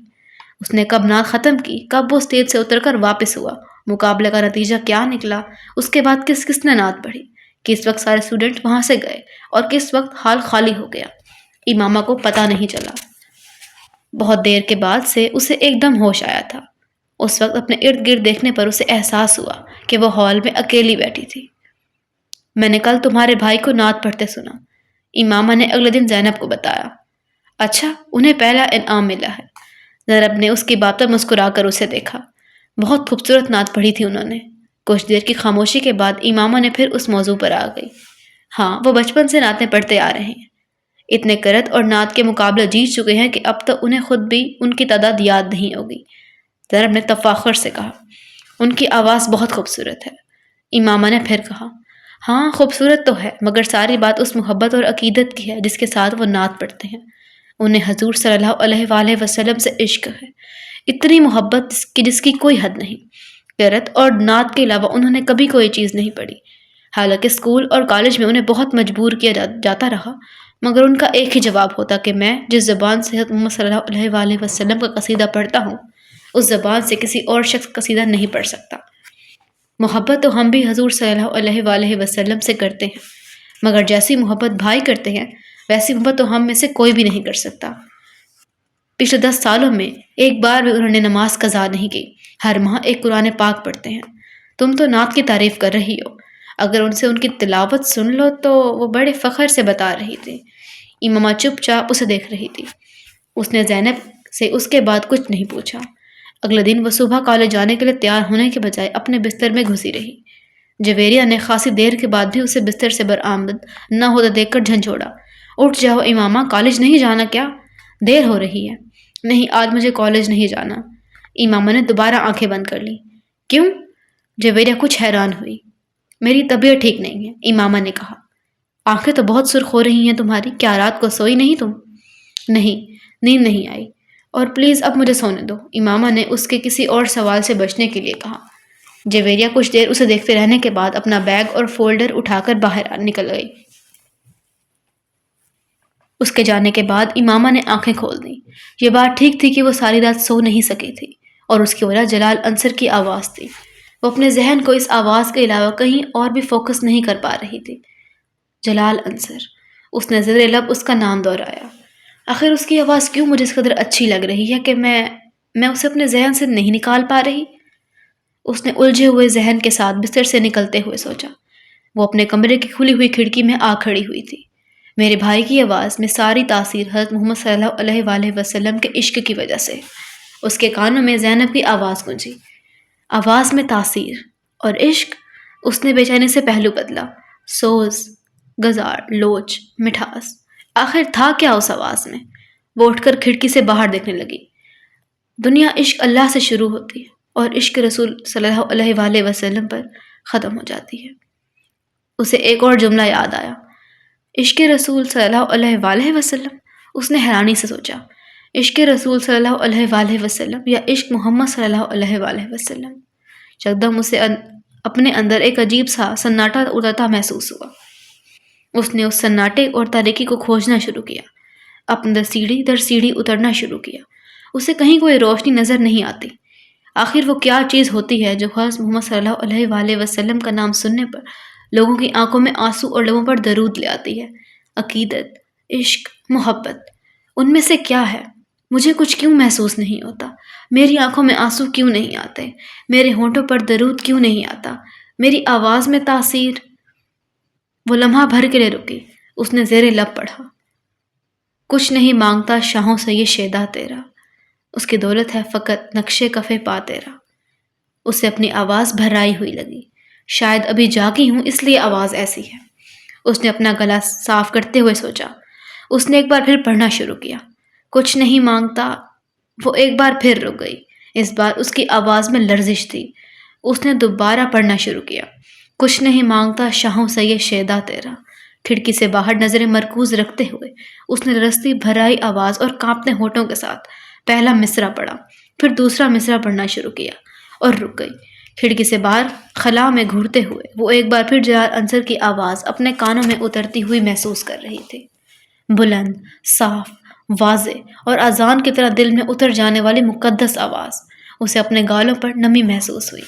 اس نے کب نعت ختم کی، کب وہ اسٹیج سے اتر کر واپس ہوا، مقابلے کا نتیجہ کیا نکلا، اس کے بعد کس نے نعت پڑھی، کس وقت سارے اسٹوڈنٹ وہاں سے گئے اور کس وقت ہال خالی ہو گیا، امامہ کو پتہ نہیں چلا۔ بہت دیر کے بعد سے اسے ایک دم ہوش آیا تھا۔ اس وقت اپنے ارد گرد دیکھنے پر اسے احساس ہوا کہ وہ ہال میں اکیلی بیٹھی تھی۔ میں نے کل تمہارے بھائی کو نعت پڑھتے سنا، امامہ نے اگلے دن زینب کو بتایا۔ اچھا، انہیں پہلا انعام ملا ہے۔ زینب نے اس کی بات پر مسکرا کر اسے دیکھا۔ بہت خوبصورت نعت پڑھی تھی انہوں نے۔ کچھ دیر کی خاموشی کے بعد امامہ نے پھر اس موضوع پر آ گئی۔ ہاں، وہ بچپن سے نعتیں پڑھتے آ رہے ہیں۔ اتنے کرت اور نعت کے مقابلے جیت چکے ہیں کہ اب تک انہیں خود بھی ان کی تعداد یاد نہیں ہوگی۔ زینب نے تفاخر سے کہا۔ ان کی آواز بہت خوبصورت ہے، امامہ نے پھر کہا۔ ہاں، خوبصورت تو ہے، مگر ساری بات اس محبت اور عقیدت کی ہے جس کے ساتھ وہ نعت پڑھتے ہیں۔ انہیں حضور صلی اللہ علیہ وآلہ وسلم سے عشق ہے، اتنی محبت کہ جس کی کوئی حد نہیں۔ قرأت اور نعت کے علاوہ انہوں نے کبھی کوئی چیز نہیں پڑھی۔ حالانکہ اسکول اور کالج میں انہیں بہت مجبور کیا جاتا رہا، مگر ان کا ایک ہی جواب ہوتا کہ میں جس زبان سے حضرت محمد صلی اللہ علیہ وآلہ وسلم کا قصیدہ پڑھتا ہوں، اس زبان سے کسی اور شخص قصیدہ نہیں پڑھ سکتا۔ محبت تو ہم بھی حضور صلی اللہ علیہ وآلہ وسلم سے کرتے ہیں، مگر جیسی محبت بھائی کرتے ہیں ویسی محبت تو ہم میں سے کوئی بھی نہیں کر سکتا۔ پچھلے 10 سالوں میں ایک بار بھی انہوں نے نماز قضا نہیں کی، ہر ماہ ایک قرآن پاک پڑھتے ہیں۔ تم تو نعت کی تعریف کر رہی ہو، اگر ان سے ان کی تلاوت سن لو تو وہ بڑے فخر سے بتا رہی تھی۔ امامہ چپ چاپ اسے دیکھ رہی تھی۔ اس نے زینب سے اس کے بعد کچھ نہیں پوچھا۔ اگلے دن وہ صبح کالج جانے کے لیے تیار ہونے کے بجائے اپنے بستر میں گھسی رہی۔ جویریہ نے خاصی دیر کے بعد بھی اسے بستر سے برآمد نہ ہوتا دیکھ کر جھنجھوڑا۔ اٹھ جاؤ امامہ، کالج نہیں جانا کیا؟ دیر ہو رہی ہے۔ نہیں، آج مجھے کالج نہیں جانا۔ امامہ نے دوبارہ آنکھیں بند کر لی۔ کیوں؟ جویریہ کچھ حیران ہوئی۔ میری طبیعت ٹھیک نہیں ہے، امامہ نے کہا۔ آنکھیں تو بہت سرخ ہو رہی ہیں تمہاری، کیا رات کو سوئی نہیں تم؟ نہیں، نیند نہیں آئی، اور پلیز اب مجھے سونے دو، امامہ نے اس کے کسی اور سوال سے بچنے کے لیے کہا۔ جویریہ کچھ دیر اسے دیکھتے رہنے کے بعد اپنا بیگ اور فولڈر اٹھا کر باہر نکل گئی۔ اس کے جانے کے بعد امامہ نے آنکھیں کھول دیں۔ یہ بات ٹھیک تھی کہ وہ ساری رات سو نہیں سکی تھی، اور اس کی وجہ جلال انصر کی آواز تھی۔ وہ اپنے ذہن کو اس آواز کے علاوہ کہیں اور بھی فوکس نہیں کر پا رہی تھی۔ جلال انصر، اس نے زیر لب اس کا نام دہرایا۔ آخر اس کی آواز کیوں مجھے اس قدر اچھی لگ رہی ہے کہ میں اسے اپنے ذہن سے نہیں نکال پا رہی؟ اس نے الجھے ہوئے ذہن کے ساتھ بستر سے نکلتے ہوئے سوچا۔ وہ اپنے کمرے کی کھلی ہوئی کھڑکی میں آ کھڑی ہوئی تھی۔ میرے بھائی کی آواز میں ساری تاثیر حضرت محمد صلی اللہ علیہ وآلہ وسلم کے عشق کی وجہ سے۔ اس کے کانوں میں زینب کی آواز گونجی۔ آواز میں تاثیر اور عشق۔ اس نے بے چینی سے پہلو بدلا۔ سوز، گزار، لوچ، مٹھاس، آخر تھا کیا اس آواز میں؟ وہ اٹھ کر کھڑکی سے باہر دیکھنے لگی۔ دنیا عشق اللہ سے شروع ہوتی ہے اور عشق رسول صلی اللہ علیہ وآلہ وسلم پر ختم ہو جاتی ہے۔ اسے ایک اور جملہ یاد آیا، عشق رسول صلی اللہ علیہ وآلہ وسلم۔ اس نے حیرانی سے سوچا، عشق رسول صلی اللہ علیہ وآلہ وسلم یا عشق محمد صلی اللہ علیہ وآلہ وسلم؟ یکدم اسے اپنے اندر ایک عجیب سا سناٹا اڑتا محسوس ہوا۔ اس نے اس سناٹے اور تاریکی کو کھوجنا شروع کیا، اپنے در سیڑھی اترنا شروع کیا۔ اسے کہیں کوئی روشنی نظر نہیں آتی۔ آخر وہ کیا چیز ہوتی ہے جو خاص محمد صلی اللہ علیہ وآلہ وسلم کا نام سننے پر لوگوں کی آنکھوں میں آنسو اور لبوں پر درود لے آتی ہے؟ عقیدت، عشق، محبت، ان میں سے کیا ہے؟ مجھے کچھ کیوں محسوس نہیں ہوتا؟ میری آنکھوں میں آنسو کیوں نہیں آتے؟ میرے ہونٹوں پر درود کیوں نہیں آتا؟ میری آواز میں تاثیر؟ وہ لمحہ بھر کے لیے رکی۔ اس نے زیر لب پڑھا، کچھ نہیں مانگتا شاہوں سے یہ شیدا تیرا، اس کی دولت ہے فقط نقشے کفے پا تیرا۔ اسے اپنی آواز بھرائی ہوئی لگی۔ شاید ابھی جاگی ہوں اس لیے آواز ایسی ہے۔ اس نے اپنا گلا صاف کرتے ہوئے سوچا۔ اس نے ایک بار پھر پڑھنا شروع کیا، کچھ نہیں مانگتا۔ وہ ایک بار پھر رک گئی۔ اس بار اس کی آواز میں لرزش تھی۔ اس نے دوبارہ پڑھنا شروع کیا، کچھ نہیں مانگتا شاہوں سے یہ شیدا تیرا۔ کھڑکی سے باہر نظریں مرکوز رکھتے ہوئے اس نے رستی بھرائی آواز اور کانپتے ہونٹوں کے ساتھ پہلا مصرع پڑھا، پھر دوسرا مصرع پڑھنا شروع کیا اور رک گئی۔ کھڑکی سے باہر خلا میں گھورتے ہوئے وہ ایک بار پھر جلال انصر کی آواز اپنے کانوں میں اترتی ہوئی محسوس کر رہی تھی، بلند، صاف، واضح اور اذان کی طرح دل میں اتر جانے والی مقدس آواز۔ اسے اپنے گالوں پر نمی محسوس ہوئی۔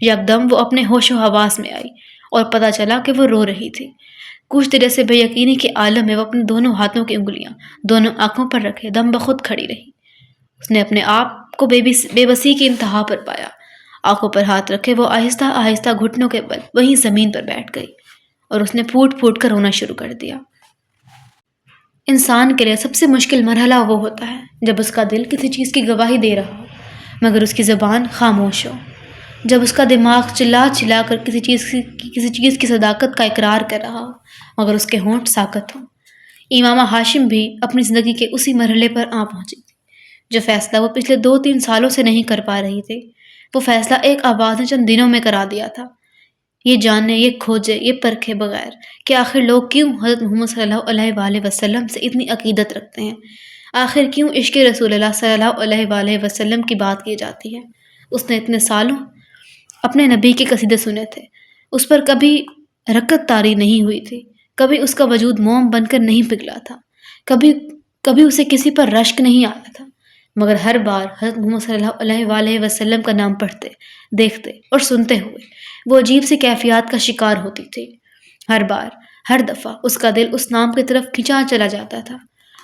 یکدم وہ اپنے ہوش و حواس میں آئی اور پتہ چلا کہ وہ رو رہی تھی۔ کچھ دیر سے بے یقینی کے عالم میں وہ اپنے دونوں ہاتھوں کی انگلیاں دونوں آنکھوں پر رکھے دم بخود کھڑی رہی۔ اس نے اپنے آپ کو بے بسی کی انتہا پر پایا۔ آنکھوں پر ہاتھ رکھے وہ آہستہ آہستہ گھٹنوں کے بل وہیں زمین پر بیٹھ گئی اور اس نے پھوٹ پھوٹ کر رونا شروع کر دیا۔ انسان کے لیے سب سے مشکل مرحلہ وہ ہوتا ہے جب اس کا دل کسی چیز کی گواہی دے رہا ہو مگر اس کی زبان خاموش ہو، جب اس کا دماغ چلا چلا کر کسی چیز کی صداقت کا اقرار کر رہا ہو مگر اس کے ہونٹ ساکت ہوں۔ امامہ ہاشم بھی اپنی زندگی کے اسی مرحلے پر آ پہنچی تھی۔ جو فیصلہ وہ پچھلے 2-3 سالوں سے نہیں کر پا رہی تھی، وہ فیصلہ ایک آواز نے چند دنوں میں کرا دیا تھا۔ یہ جاننے، یہ کھوجے، یہ پرکھے بغیر کہ آخر لوگ کیوں حضرت محمد صلی اللہ علیہ وآلہ وسلم سے اتنی عقیدت رکھتے ہیں، آخر کیوں عشق رسول اللہ صلی اللہ علیہ وآلہ وسلم کی بات کی جاتی ہے۔ اس نے اتنے سالوں اپنے نبی کے قصیدے سنے تھے، اس پر کبھی رکت طاری نہیں ہوئی تھی، کبھی اس کا وجود موم بن کر نہیں پگھلا تھا، کبھی اسے کسی پر رشک نہیں آیا تھا، مگر ہر بار حضرت محمد صلی اللہ علیہ وآلہ وسلم کا نام پڑھتے، دیکھتے اور سنتے ہوئے وہ عجیب سی کیفیات کا شکار ہوتی تھی۔ ہر بار، ہر دفعہ اس کا دل اس نام کی طرف کھینچا چلا جاتا تھا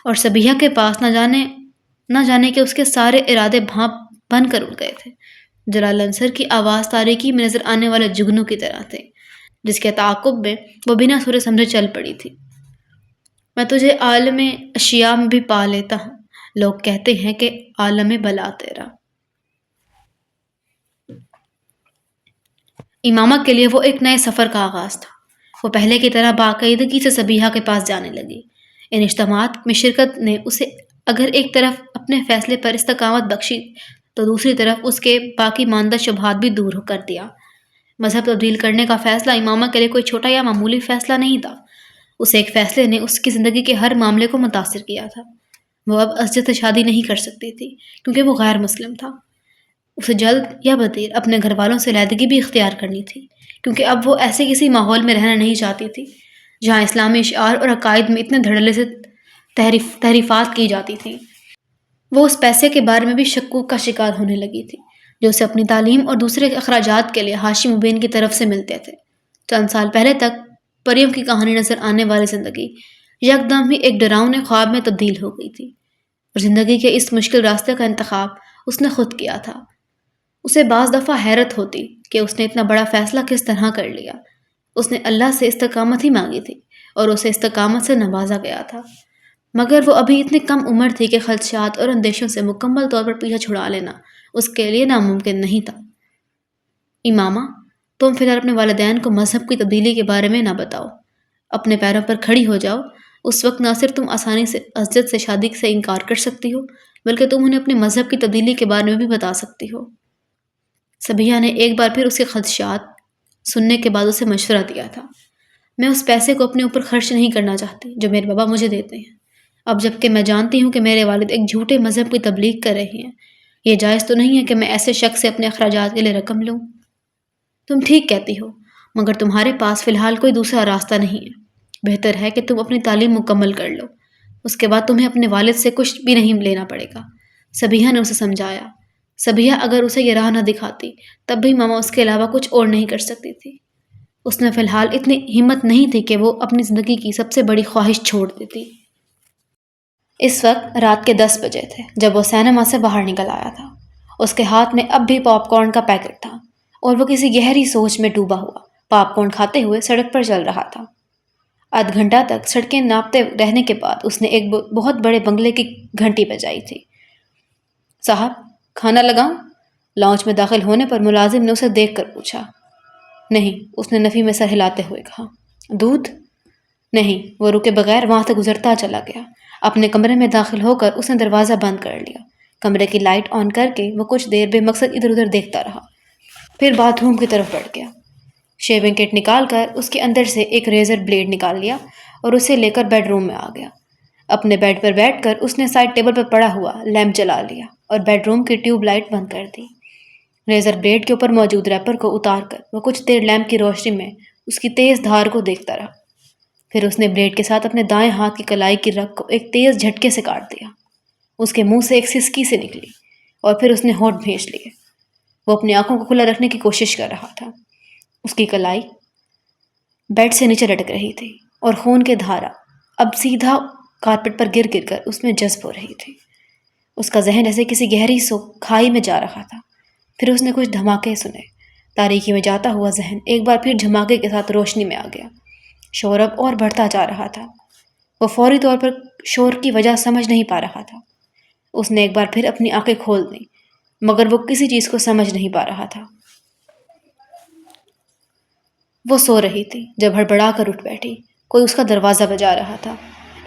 اور صبیحہ کے پاس نہ جانے کہ اس کے سارے ارادے بھانپ بن کر اڑ گئے تھے۔ جلال انصر کی آواز تاریکی میں نظر آنے والے جگنوں کی طرح تھے جس کے تعاقب میں وہ بنا سوچے سمجھے چل پڑی تھی۔ میں تجھے عالم اشیاء میں بھی پا لیتا ہوں، لوگ کہتے ہیں کہ عالم بلا تیرا۔ امامہ کے لیے وہ ایک نئے سفر کا آغاز تھا۔ وہ پہلے کی طرح باقاعدگی سے صبیحہ کے پاس جانے لگی۔ ان اجتماعات میں شرکت نے اسے اگر ایک طرف اپنے فیصلے پر استقامت بخشی تو دوسری طرف اس کے باقی ماندہ شبہات بھی دور کر دیا۔ مذہب تبدیل کرنے کا فیصلہ امامہ کے لیے کوئی چھوٹا یا معمولی فیصلہ نہیں تھا۔ اس ایک فیصلے نے اس کی زندگی کے ہر معاملے کو متاثر کیا تھا۔ وہ اب اسجد سے شادی نہیں کر سکتی تھی کیونکہ وہ غیر مسلم تھا۔ اسے جلد یا بدیر اپنے گھر والوں سے علیحدگی بھی اختیار کرنی تھی کیونکہ اب وہ ایسے کسی ماحول میں رہنا نہیں چاہتی تھی جہاں اسلامی اشعار اور عقائد میں اتنے دھڑلے سے تحریفات کی جاتی تھیں۔ وہ اس پیسے کے بارے میں بھی شکوک کا شکار ہونے لگی تھی جو اسے اپنی تعلیم اور دوسرے اخراجات کے لیے ہاشم مبین کی طرف سے ملتے تھے۔ چند سال پہلے تک پریوں کی کہانی نظر آنے والی زندگی یکدم ہی ایک ڈراؤنے خواب میں تبدیل ہو گئی تھی اور زندگی کے اس مشکل راستے کا انتخاب اس نے خود کیا تھا۔ اسے بعض دفعہ حیرت ہوتی کہ اس نے اتنا بڑا فیصلہ کس طرح کر لیا۔ اس نے اللہ سے استقامت ہی مانگی تھی اور اسے استقامت سے نوازا گیا تھا، مگر وہ ابھی اتنی کم عمر تھی کہ خدشات اور اندیشوں سے مکمل طور پر پیچھا چھڑا لینا اس کے لیے ناممکن نہیں تھا۔ امامہ، تم فی الحال اپنے والدین کو مذہب کی تبدیلی کے بارے میں نہ بتاؤ، اپنے پیروں پر کھڑی ہو جاؤ اس وقت نہ صرف تم آسانی سے اسجد سے شادی سے انکار کر سکتی ہو بلکہ تم انہیں اپنے مذہب کی تبدیلی کے بارے میں بھی بتا سکتی ہو۔ صبیحہ نے ایک بار پھر اس کے خدشات سننے کے بعد اسے مشورہ دیا تھا۔ میں اس پیسے کو اپنے اوپر خرچ نہیں کرنا چاہتی جو میرے بابا مجھے دیتے ہیں، اب جب کہ میں جانتی ہوں کہ میرے والد ایک جھوٹے مذہب کی تبلیغ کر رہے ہیں۔ یہ جائز تو نہیں ہے کہ میں ایسے شخص سے اپنے اخراجات کے لیے رقم لوں۔ تم ٹھیک کہتی ہو، مگر تمہارے پاس فی الحال کوئی دوسرا راستہ نہیں ہے۔ بہتر ہے کہ تم اپنی تعلیم مکمل کر لو، اس کے بعد تمہیں اپنے والد سے کچھ بھی نہیں لینا پڑے گا۔ صبیحہ نے اسے سمجھایا۔ صبیحہ اگر اسے یہ راہ نہ دکھاتی تب بھی ماما اس کے علاوہ کچھ اور نہیں کر سکتی تھی۔ اس میں فی الحال اتنی ہمت نہیں تھی کہ وہ اپنی زندگی کی سب سے بڑی خواہش چھوڑ دیتی۔ اس وقت رات کے 10 بجے تھے جب وہ سینما سے باہر نکل آیا تھا۔ اس کے ہاتھ میں اب بھی پاپ کارن کا پیکٹ تھا اور وہ کسی گہری سوچ میں ڈوبا ہوا پاپ کارن کھاتے ہوئے سڑک پر چل رہا تھا۔ آدھ گھنٹہ تک سڑکیں ناپتے رہنے کے بعد اس نے ایک بہت بڑے بنگلے کی گھنٹی بجائی تھی۔ صاحب، کھانا لگاؤں؟ لاؤنج میں داخل ہونے پر ملازم نے اسے دیکھ کر پوچھا۔ نہیں، اس نے نفی میں سر ہلاتے ہوئے کہا۔ دودھ؟ نہیں۔ وہ رکے بغیر وہاں سے گزرتا چلا گیا۔ اپنے کمرے میں داخل ہو کر اس نے دروازہ بند کر لیا۔ کمرے کی لائٹ آن کر کے وہ کچھ دیر بے مقصد ادھر ادھر دیکھتا رہا، پھر باتھ روم کی طرف بڑھ گیا۔ شیونگ کٹ نکال کر اس کے اندر سے ایک ریزر بلیڈ نکال لیا اور اسے لے کر بیڈ روم میں آ گیا۔ اپنے بیڈ پر بیٹھ کر اس نے سائڈ ٹیبل پر پڑا ہوا لیمپ جلا لیا اور بیڈ روم کی ٹیوب لائٹ بند کر دی۔ ریزر بلیڈ کے اوپر موجود ریپر کو اتار کر وہ کچھ دیر لیمپ کی روشنی میں اس کی تیز دھار کو دیکھتا رہا، پھر اس نے بلیڈ کے ساتھ اپنے دائیں ہاتھ کی کلائی کی رگ کو ایک تیز جھٹکے سے کاٹ دیا۔ اس کے منہ سے ایک سسکی سے نکلی اور پھر اس نے ہونٹ بھینچ لیے۔ وہ اپنی آنکھوں کو کھلا رکھنے کی کوشش کر رہا تھا۔ اس کی کلائی بیڈ سے نیچے لٹک رہی تھی اور خون کے دھارا اب سیدھا کارپٹ پر گر گر کر اس میں جذب ہو رہی تھی۔ اس کا ذہن ایسے کسی گہری کھائی میں جا رہا تھا۔ پھر اس نے کچھ دھماکے سنے۔ تاریکی میں جاتا ہوا ذہن ایک بار پھر دھماکے کے ساتھ روشنی میں آ گیا۔ شور اب اور بڑھتا جا رہا تھا۔ وہ فوری طور پر شور کی وجہ سمجھ نہیں پا رہا تھا۔ اس نے ایک بار پھر اپنی آنکھیں کھول دیں مگر وہ کسی چیز کو سمجھ نہیں پا رہا تھا۔ وہ سو رہی تھی جب ہڑبڑا کر اٹھ بیٹھی۔ کوئی اس کا دروازہ بجا رہا تھا۔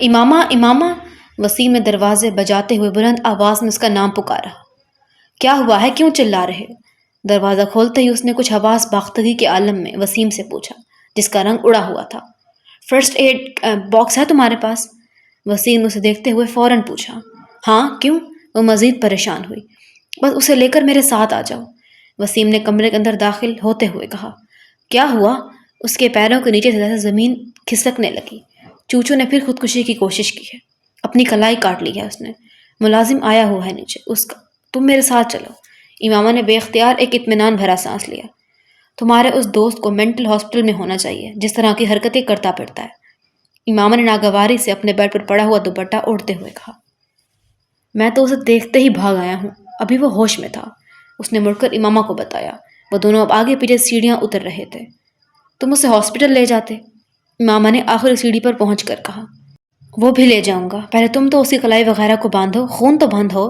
امامہ، امامہ! وسیم نے دروازے بجاتے ہوئے بلند آواز میں اس کا نام پکارا۔ کیا ہوا ہے؟ کیوں چلا رہے ہو؟ دروازہ کھولتے ہی اس نے کچھ حواس باختگی کے عالم میں وسیم سے پوچھا جس کا رنگ اڑا ہوا تھا۔ فرسٹ ایڈ باکس ہے تمہارے پاس؟ وسیم نے اسے دیکھتے ہوئے فوراً پوچھا۔ ہاں، کیوں؟ وہ مزید پریشان ہوئی۔ بس اسے لے کر میرے ساتھ آ جاؤ، وسیم نے کمرے کے اندر داخل ہوتے ہوئے کہا۔ کیا ہوا؟ اس کے پیروں کے نیچے سے زمین کھسکنے لگی۔ چوچو نے پھر خودکشی کی کوشش کی ہے، اپنی کلائی کاٹ لی ہے اس نے۔ ملازم آیا ہوا ہے نیچے اس کا، تم میرے ساتھ چلو۔ امامہ نے بے اختیار ایک اطمینان بھرا سانس لیا۔ تمہارے اس دوست کو مینٹل ہاسپٹل میں ہونا چاہیے جس طرح کی حرکتیں کرتا پھرتا ہے، امامہ نے ناگواری سے اپنے بیڈ پر پڑا ہوا دوپٹہ اوڑھتے ہوئے کہا۔ میں تو اسے دیکھتے ہی بھاگ آیا ہوں، ابھی وہ ہوش میں تھا، اس نے مڑ کر امامہ کو بتایا۔ وہ دونوں اب آگے پیچھے سیڑھیاں اتر رہے تھے۔ تم اسے ہاسپٹل لے جاتے، امامہ نے آخری سیڑھی پر پہنچ کر کہا۔ وہ بھی لے جاؤں گا، پہلے تم تو اس کی کلائی وغیرہ کو باندھو، خون تو بند ہو۔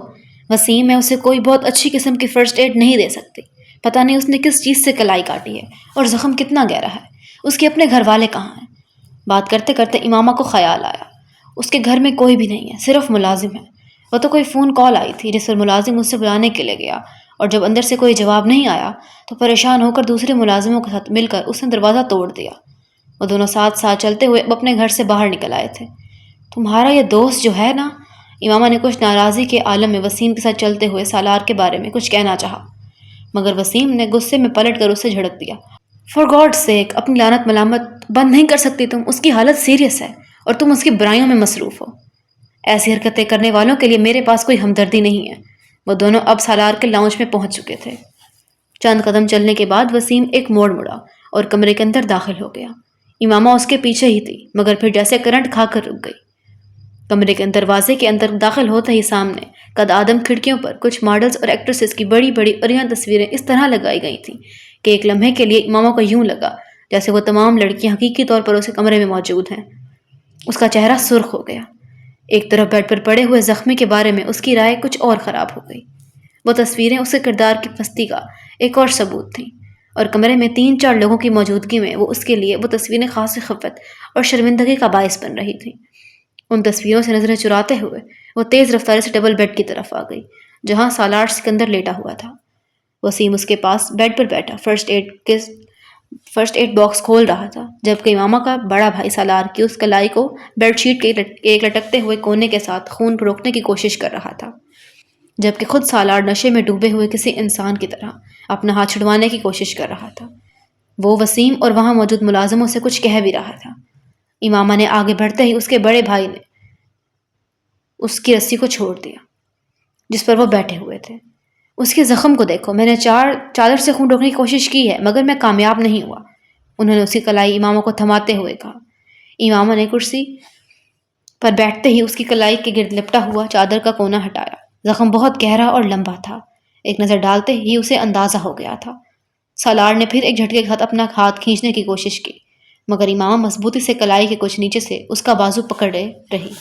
وسیم، میں اسے کوئی بہت اچھی قسم کی فرسٹ ایڈ نہیں دے سکتی، پتہ نہیں اس نے کس چیز سے کلائی کاٹی ہے اور زخم کتنا گہرا ہے، اس کے اپنے گھر والے کہاں ہیں؟ بات کرتے کرتے امامہ کو خیال آیا، اس کے گھر میں کوئی بھی نہیں ہے، صرف ملازم ہے۔ وہ تو کوئی فون کال آئی تھی جس پر ملازم اس سے بلانے کے لیے گیا، اور جب اندر سے کوئی جواب نہیں آیا تو پریشان ہو کر دوسرے ملازموں کے ساتھ مل کر اس نے دروازہ توڑ دیا۔ وہ دونوں ساتھ ساتھ چلتے ہوئے اب اپنے گھر سے باہر نکل آئے تھے۔ تمہارا یہ دوست جو ہے نا، امامہ نے کچھ ناراضی کے عالم میں وسیم کے ساتھ چلتے ہوئے سالار کے بارے میں کچھ کہنا چاہا، مگر وسیم نے غصے میں پلٹ کر اسے جھڑک دیا۔ فار گاڈ سیک، اپنی لعنت ملامت بند نہیں کر سکتی تم؟ اس کی حالت سیریس ہے اور تم اس کی برائیوں میں مصروف ہو۔ ایسی حرکتیں کرنے والوں کے لیے میرے پاس کوئی ہمدردی نہیں ہے۔ وہ دونوں اب سالار کے لاؤنج میں پہنچ چکے تھے۔ چند قدم چلنے کے بعد وسیم ایک موڑ مڑا اور کمرے کے اندر داخل ہو گیا۔ امامہ اس کے پیچھے ہی تھی مگر پھر جیسے کرنٹ کھا کر رک گئی۔ کمرے کے دروازے کے اندر داخل ہوتے ہی سامنے قد آدم کھڑکیوں پر کچھ ماڈلز اور ایکٹریسز کی بڑی بڑی عریاں تصویریں اس طرح لگائی گئی تھیں کہ ایک لمحے کے لیے امامہ کو یوں لگا جیسے وہ تمام لڑکیاں حقیقی طور پر اسے کمرے میں موجود ہیں۔ اس کا چہرہ سرخ ہو گیا۔ ایک طرف بیڈ پر پڑے ہوئے زخمی کے بارے میں اس کی رائے کچھ اور خراب ہو گئی۔ وہ تصویریں اس کے کردار کی پستی کا ایک اور ثبوت تھیں، اور کمرے میں 3-4 لوگوں کی موجودگی میں وہ اس کے لیے وہ تصویریں خاصی خفت اور شرمندگی کا باعث بن رہی تھیں۔ ان تصویروں سے نظریں چراتے ہوئے وہ تیز رفتاری سے ڈبل بیڈ کی طرف آ گئی جہاں سالار سکندر لیٹا ہوا تھا۔ وسیم اس کے پاس بیڈ پر بیٹھا فرسٹ ایڈ باکس کھول رہا تھا، جبکہ امامہ کا بڑا بھائی سالار کی اس کلائی کو بیڈ شیٹ کے ایک لٹکتے ہوئے کونے کے ساتھ خون کو روکنے کی کوشش کر رہا تھا، جبکہ خود سالار نشے میں ڈوبے ہوئے کسی انسان کی طرح اپنا ہاتھ چھڑوانے کی کوشش کر رہا تھا۔ وہ وسیم اور وہاں موجود ملازموں سے کچھ کہہ بھی رہا تھا۔ امامہ نے آگے بڑھتے ہی اس کے بڑے بھائی نے اس کی رسی کو چھوڑ دیا جس پر وہ بیٹھے ہوئے تھے۔ اس کے زخم کو دیکھو، میں نے چادر سے خون روکنے کی کوشش کی ہے مگر میں کامیاب نہیں ہوا، انہوں نے اس کی کلائی امامہ کو تھماتے ہوئے کہا۔ امامہ نے کرسی پر بیٹھتے ہی اس کی کلائی کے گرد لپٹا ہوا چادر کا کونا ہٹایا۔ زخم بہت گہرا اور لمبا تھا، ایک نظر ڈالتے ہی اسے اندازہ ہو گیا تھا۔ سالار نے پھر ایک جھٹکے کے ساتھ اپنا ہاتھ کھینچنے کی کوشش کی مگر امامہ مضبوطی سے کلائی کے کچھ نیچے سے اس کا بازو پکڑے رہی۔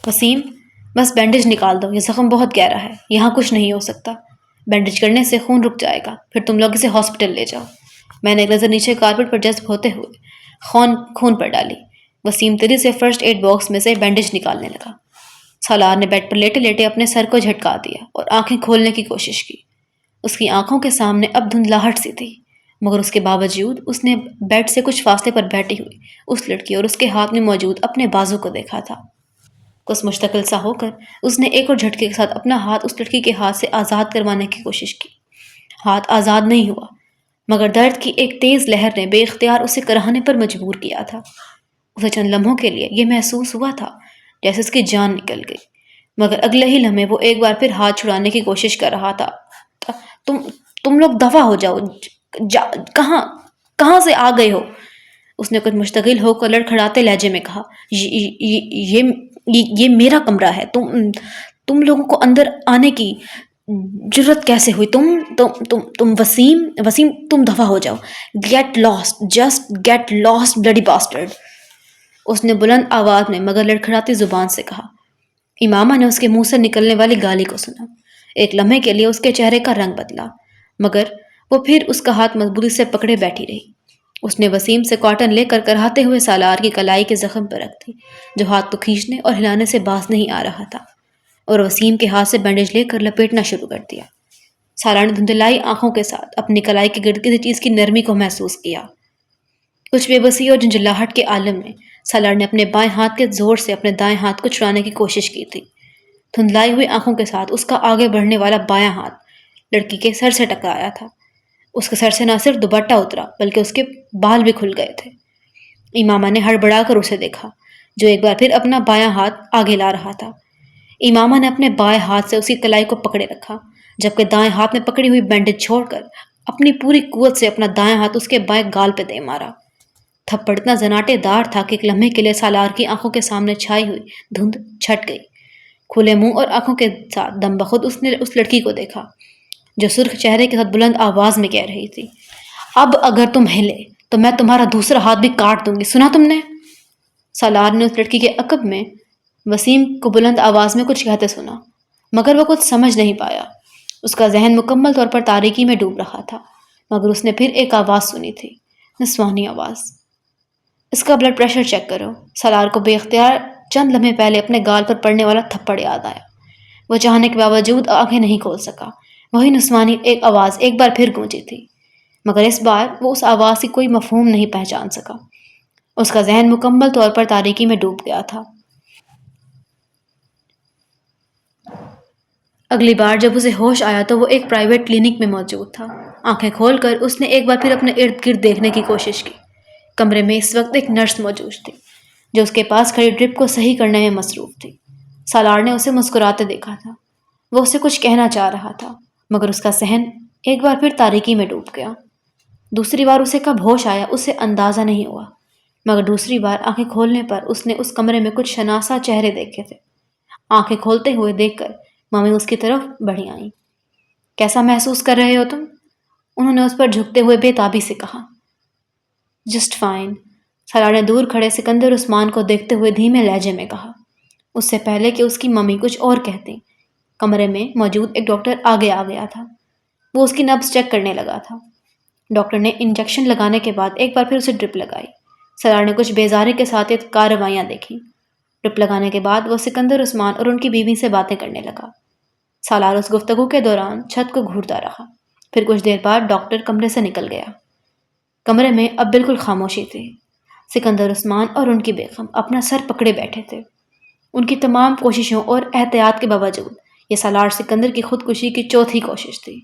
وسیم، بس بینڈیج نکال دو، یہ زخم بہت گہرا ہے، یہاں کچھ نہیں ہو سکتا، بینڈیج کرنے سے خون رک جائے گا، پھر تم لوگ اسے ہاسپٹل لے جاؤ۔ میں نے ایک نظر نیچے کارپیٹ پر جذب ہوتے ہوئے خون پر ڈالی۔ وسیم تیزی سے فرسٹ ایڈ باکس میں سے بینڈیج نکالنے لگا۔ سالار نے بیڈ پر لیٹے لیٹے اپنے سر کو جھٹکا دیا اور آنکھیں کھولنے کی کوشش کی۔ اس کی آنکھوں کے سامنے اب دھندلاہٹ سی تھی مگر اس کے باوجود اس نے بیڈ سے کچھ فاصلے پر بیٹھی ہوئی اس لڑکی اور اس کے ہاتھ میں موجود اپنے بازو کو دیکھا تھا۔ کچھ مشتعل سا ہو کر اس نے ایک اور جھٹکے کے ساتھ اپنا ہاتھ اس لڑکی کے ہاتھ سے آزاد کروانے کی کوشش کی۔ ہاتھ آزاد نہیں ہوا مگر درد کی ایک تیز لہر نے بے اختیار اسے کراہنے پر مجبور کیا تھا۔ اسے چند لمحوں کے لیے یہ محسوس ہوا تھا جیسے اس کی جان نکل گئی مگر اگلے ہی لمحے وہ ایک بار پھر ہاتھ چھڑانے کی کوشش کر رہا تھا۔ تم لوگ دفع ہو جاؤ، کہاں سے آ گئے ہو؟ اس نے کچھ مشتعل ہو کر لڑکھڑاتے لہجے میں کہا۔ یہ میرا کمرہ ہے، تم لوگوں کو اندر آنے کی جرت کیسے ہوئی؟ تم وسیم تم دفع ہو جاؤ۔ Get lost, just get lost bloody bastard, اس نے بلند آواز میں مگر لڑکھڑاتی زبان سے کہا۔ امامہ نے اس کے منہ سے نکلنے والی گالی کو سنا۔ ایک لمحے کے لیے اس کے چہرے کا رنگ بدلا مگر وہ پھر اس کا ہاتھ مضبوطی سے پکڑے بیٹھی رہی۔ اس نے وسیم سے کاٹن لے کر کراہتے ہوئے سالار کی کلائی کے زخم پر رکھ دی جو ہاتھ کو کھینچنے اور ہلانے سے باز نہیں آ رہا تھا، اور وسیم کے ہاتھ سے بینڈیج لے کر لپیٹنا شروع کر دیا۔ سالار نے دھندلائی آنکھوں کے ساتھ اپنی کلائی کے گرد کسی چیز کی نرمی کو محسوس کیا۔ کچھ بے بسی اور جھنجھلاہٹ کے عالم میں سالار نے اپنے بائیں ہاتھ کے زور سے اپنے دائیں ہاتھ کو چھڑانے کی کوشش کی تھی۔ دھندلائی ہوئی آنکھوں کے ساتھ اس کا آگے بڑھنے والا بایاں ہاتھ لڑکی کے سر سے ٹکرایا تھا۔ اس کے سر سے نہ صرف دوپٹہ اترا بلکہ اس کے بال بھی کھل گئے تھے۔ امامہ نے ہڑبڑا کر اسے دیکھا جو ایک بار پھر اپنا بایاں ہاتھ آگے لا رہا تھا۔ امامہ نے اپنے بائیں ہاتھ سے اسی کلائی کو پکڑے رکھا جبکہ دائیں ہاتھ میں پکڑی ہوئی بینڈیج چھوڑ کر اپنی پوری قوت سے اپنا دائیں ہاتھ اس کے بائیں گال پہ دے مارا۔ تھپڑ اتنا زناٹے دار تھا کہ ایک لمحے کے لیے سالار کی آنکھوں کے سامنے چھائی ہوئی دھند چھٹ گئی۔ کھلے منہ اور آنکھوں کے ساتھ دم بخود اس نے اس لڑکی کو دیکھا جو سرخ چہرے کے ساتھ بلند آواز میں کہہ رہی تھی، اب اگر تم ہلے تو میں تمہارا دوسرا ہاتھ بھی کاٹ دوں گی، سنا تم نے؟ سالار نے اس لڑکی کے عقب میں وسیم کو بلند آواز میں کچھ کہتے سنا مگر وہ کچھ سمجھ نہیں پایا۔ اس کا ذہن مکمل طور پر تاریکی میں ڈوب رہا تھا مگر اس نے پھر ایک آواز سنی تھی، نسوانی آواز، اس کا بلڈ پریشر چیک کرو۔ سالار کو بے اختیار چند لمحے پہلے اپنے گال پر پڑنے والا تھپڑ یاد آیا۔ وہ چاہنے کے باوجود آنکھیں نہیں کھول سکا۔ وہی نسوانی ایک آواز ایک بار پھر گونجی تھی مگر اس بار وہ اس آواز کی کوئی مفہوم نہیں پہچان سکا۔ اس کا ذہن مکمل طور پر تاریکی میں ڈوب گیا تھا۔ اگلی بار جب اسے ہوش آیا تو وہ ایک پرائیویٹ کلینک میں موجود تھا۔ آنکھیں کھول کر اس نے ایک بار پھر اپنے ارد گرد دیکھنے کی کوشش کی۔ کمرے میں اس وقت ایک نرس موجود تھی جو اس کے پاس کھڑی ڈرپ کو صحیح کرنے میں مصروف تھی۔ سالار نے اسے مسکراتے دیکھا تھا۔ وہ اسے کچھ کہنا چاہ رہا تھا مگر اس کا ذہن ایک بار پھر تاریکی میں ڈوب گیا۔ دوسری بار اسے کب ہوش آیا اسے اندازہ نہیں ہوا مگر دوسری بار آنکھیں کھولنے پر اس نے اس کمرے میں کچھ شناسا چہرے دیکھے تھے۔ آنکھیں کھولتے ہوئے دیکھ کر مامی اس کی طرف بڑھی آئیں۔ کیسا محسوس کر رہے ہو تم؟ انہوں نے اس پر جھکتے ہوئے بے تابی سے کہا۔ جسٹ فائن، سالار نے دور کھڑے سکندر عثمان کو دیکھتے ہوئے دھیمے لہجے میں کہا۔ اس سے پہلے کہ اس کی ممی کچھ اور کہتی کمرے میں موجود ایک ڈاکٹر آگے آ گیا تھا۔ وہ اس کی نبض چیک کرنے لگا تھا۔ ڈاکٹر نے انجیکشن لگانے کے بعد ایک بار پھر اسے ڈرپ لگائی۔ سالار نے کچھ بیزاری کے ساتھ یہ کارروائیاں دیکھیں۔ ٹرپ لگانے کے بعد وہ سکندر عثمان اور ان کی بیوی سے باتیں کرنے لگا۔ سالار اس گفتگو کے دوران چھت کو گھورتا رہا۔ پھر کچھ دیر بعد ڈاکٹر کمرے سے نکل گیا۔ کمرے میں اب بالکل خاموشی تھی۔ سکندر عثمان اور ان کی بیگم اپنا سر پکڑے بیٹھے تھے۔ ان کی تمام کوششوں اور احتیاط کے باوجود یہ سالار سکندر کی خودکشی کی چوتھی کوشش تھی،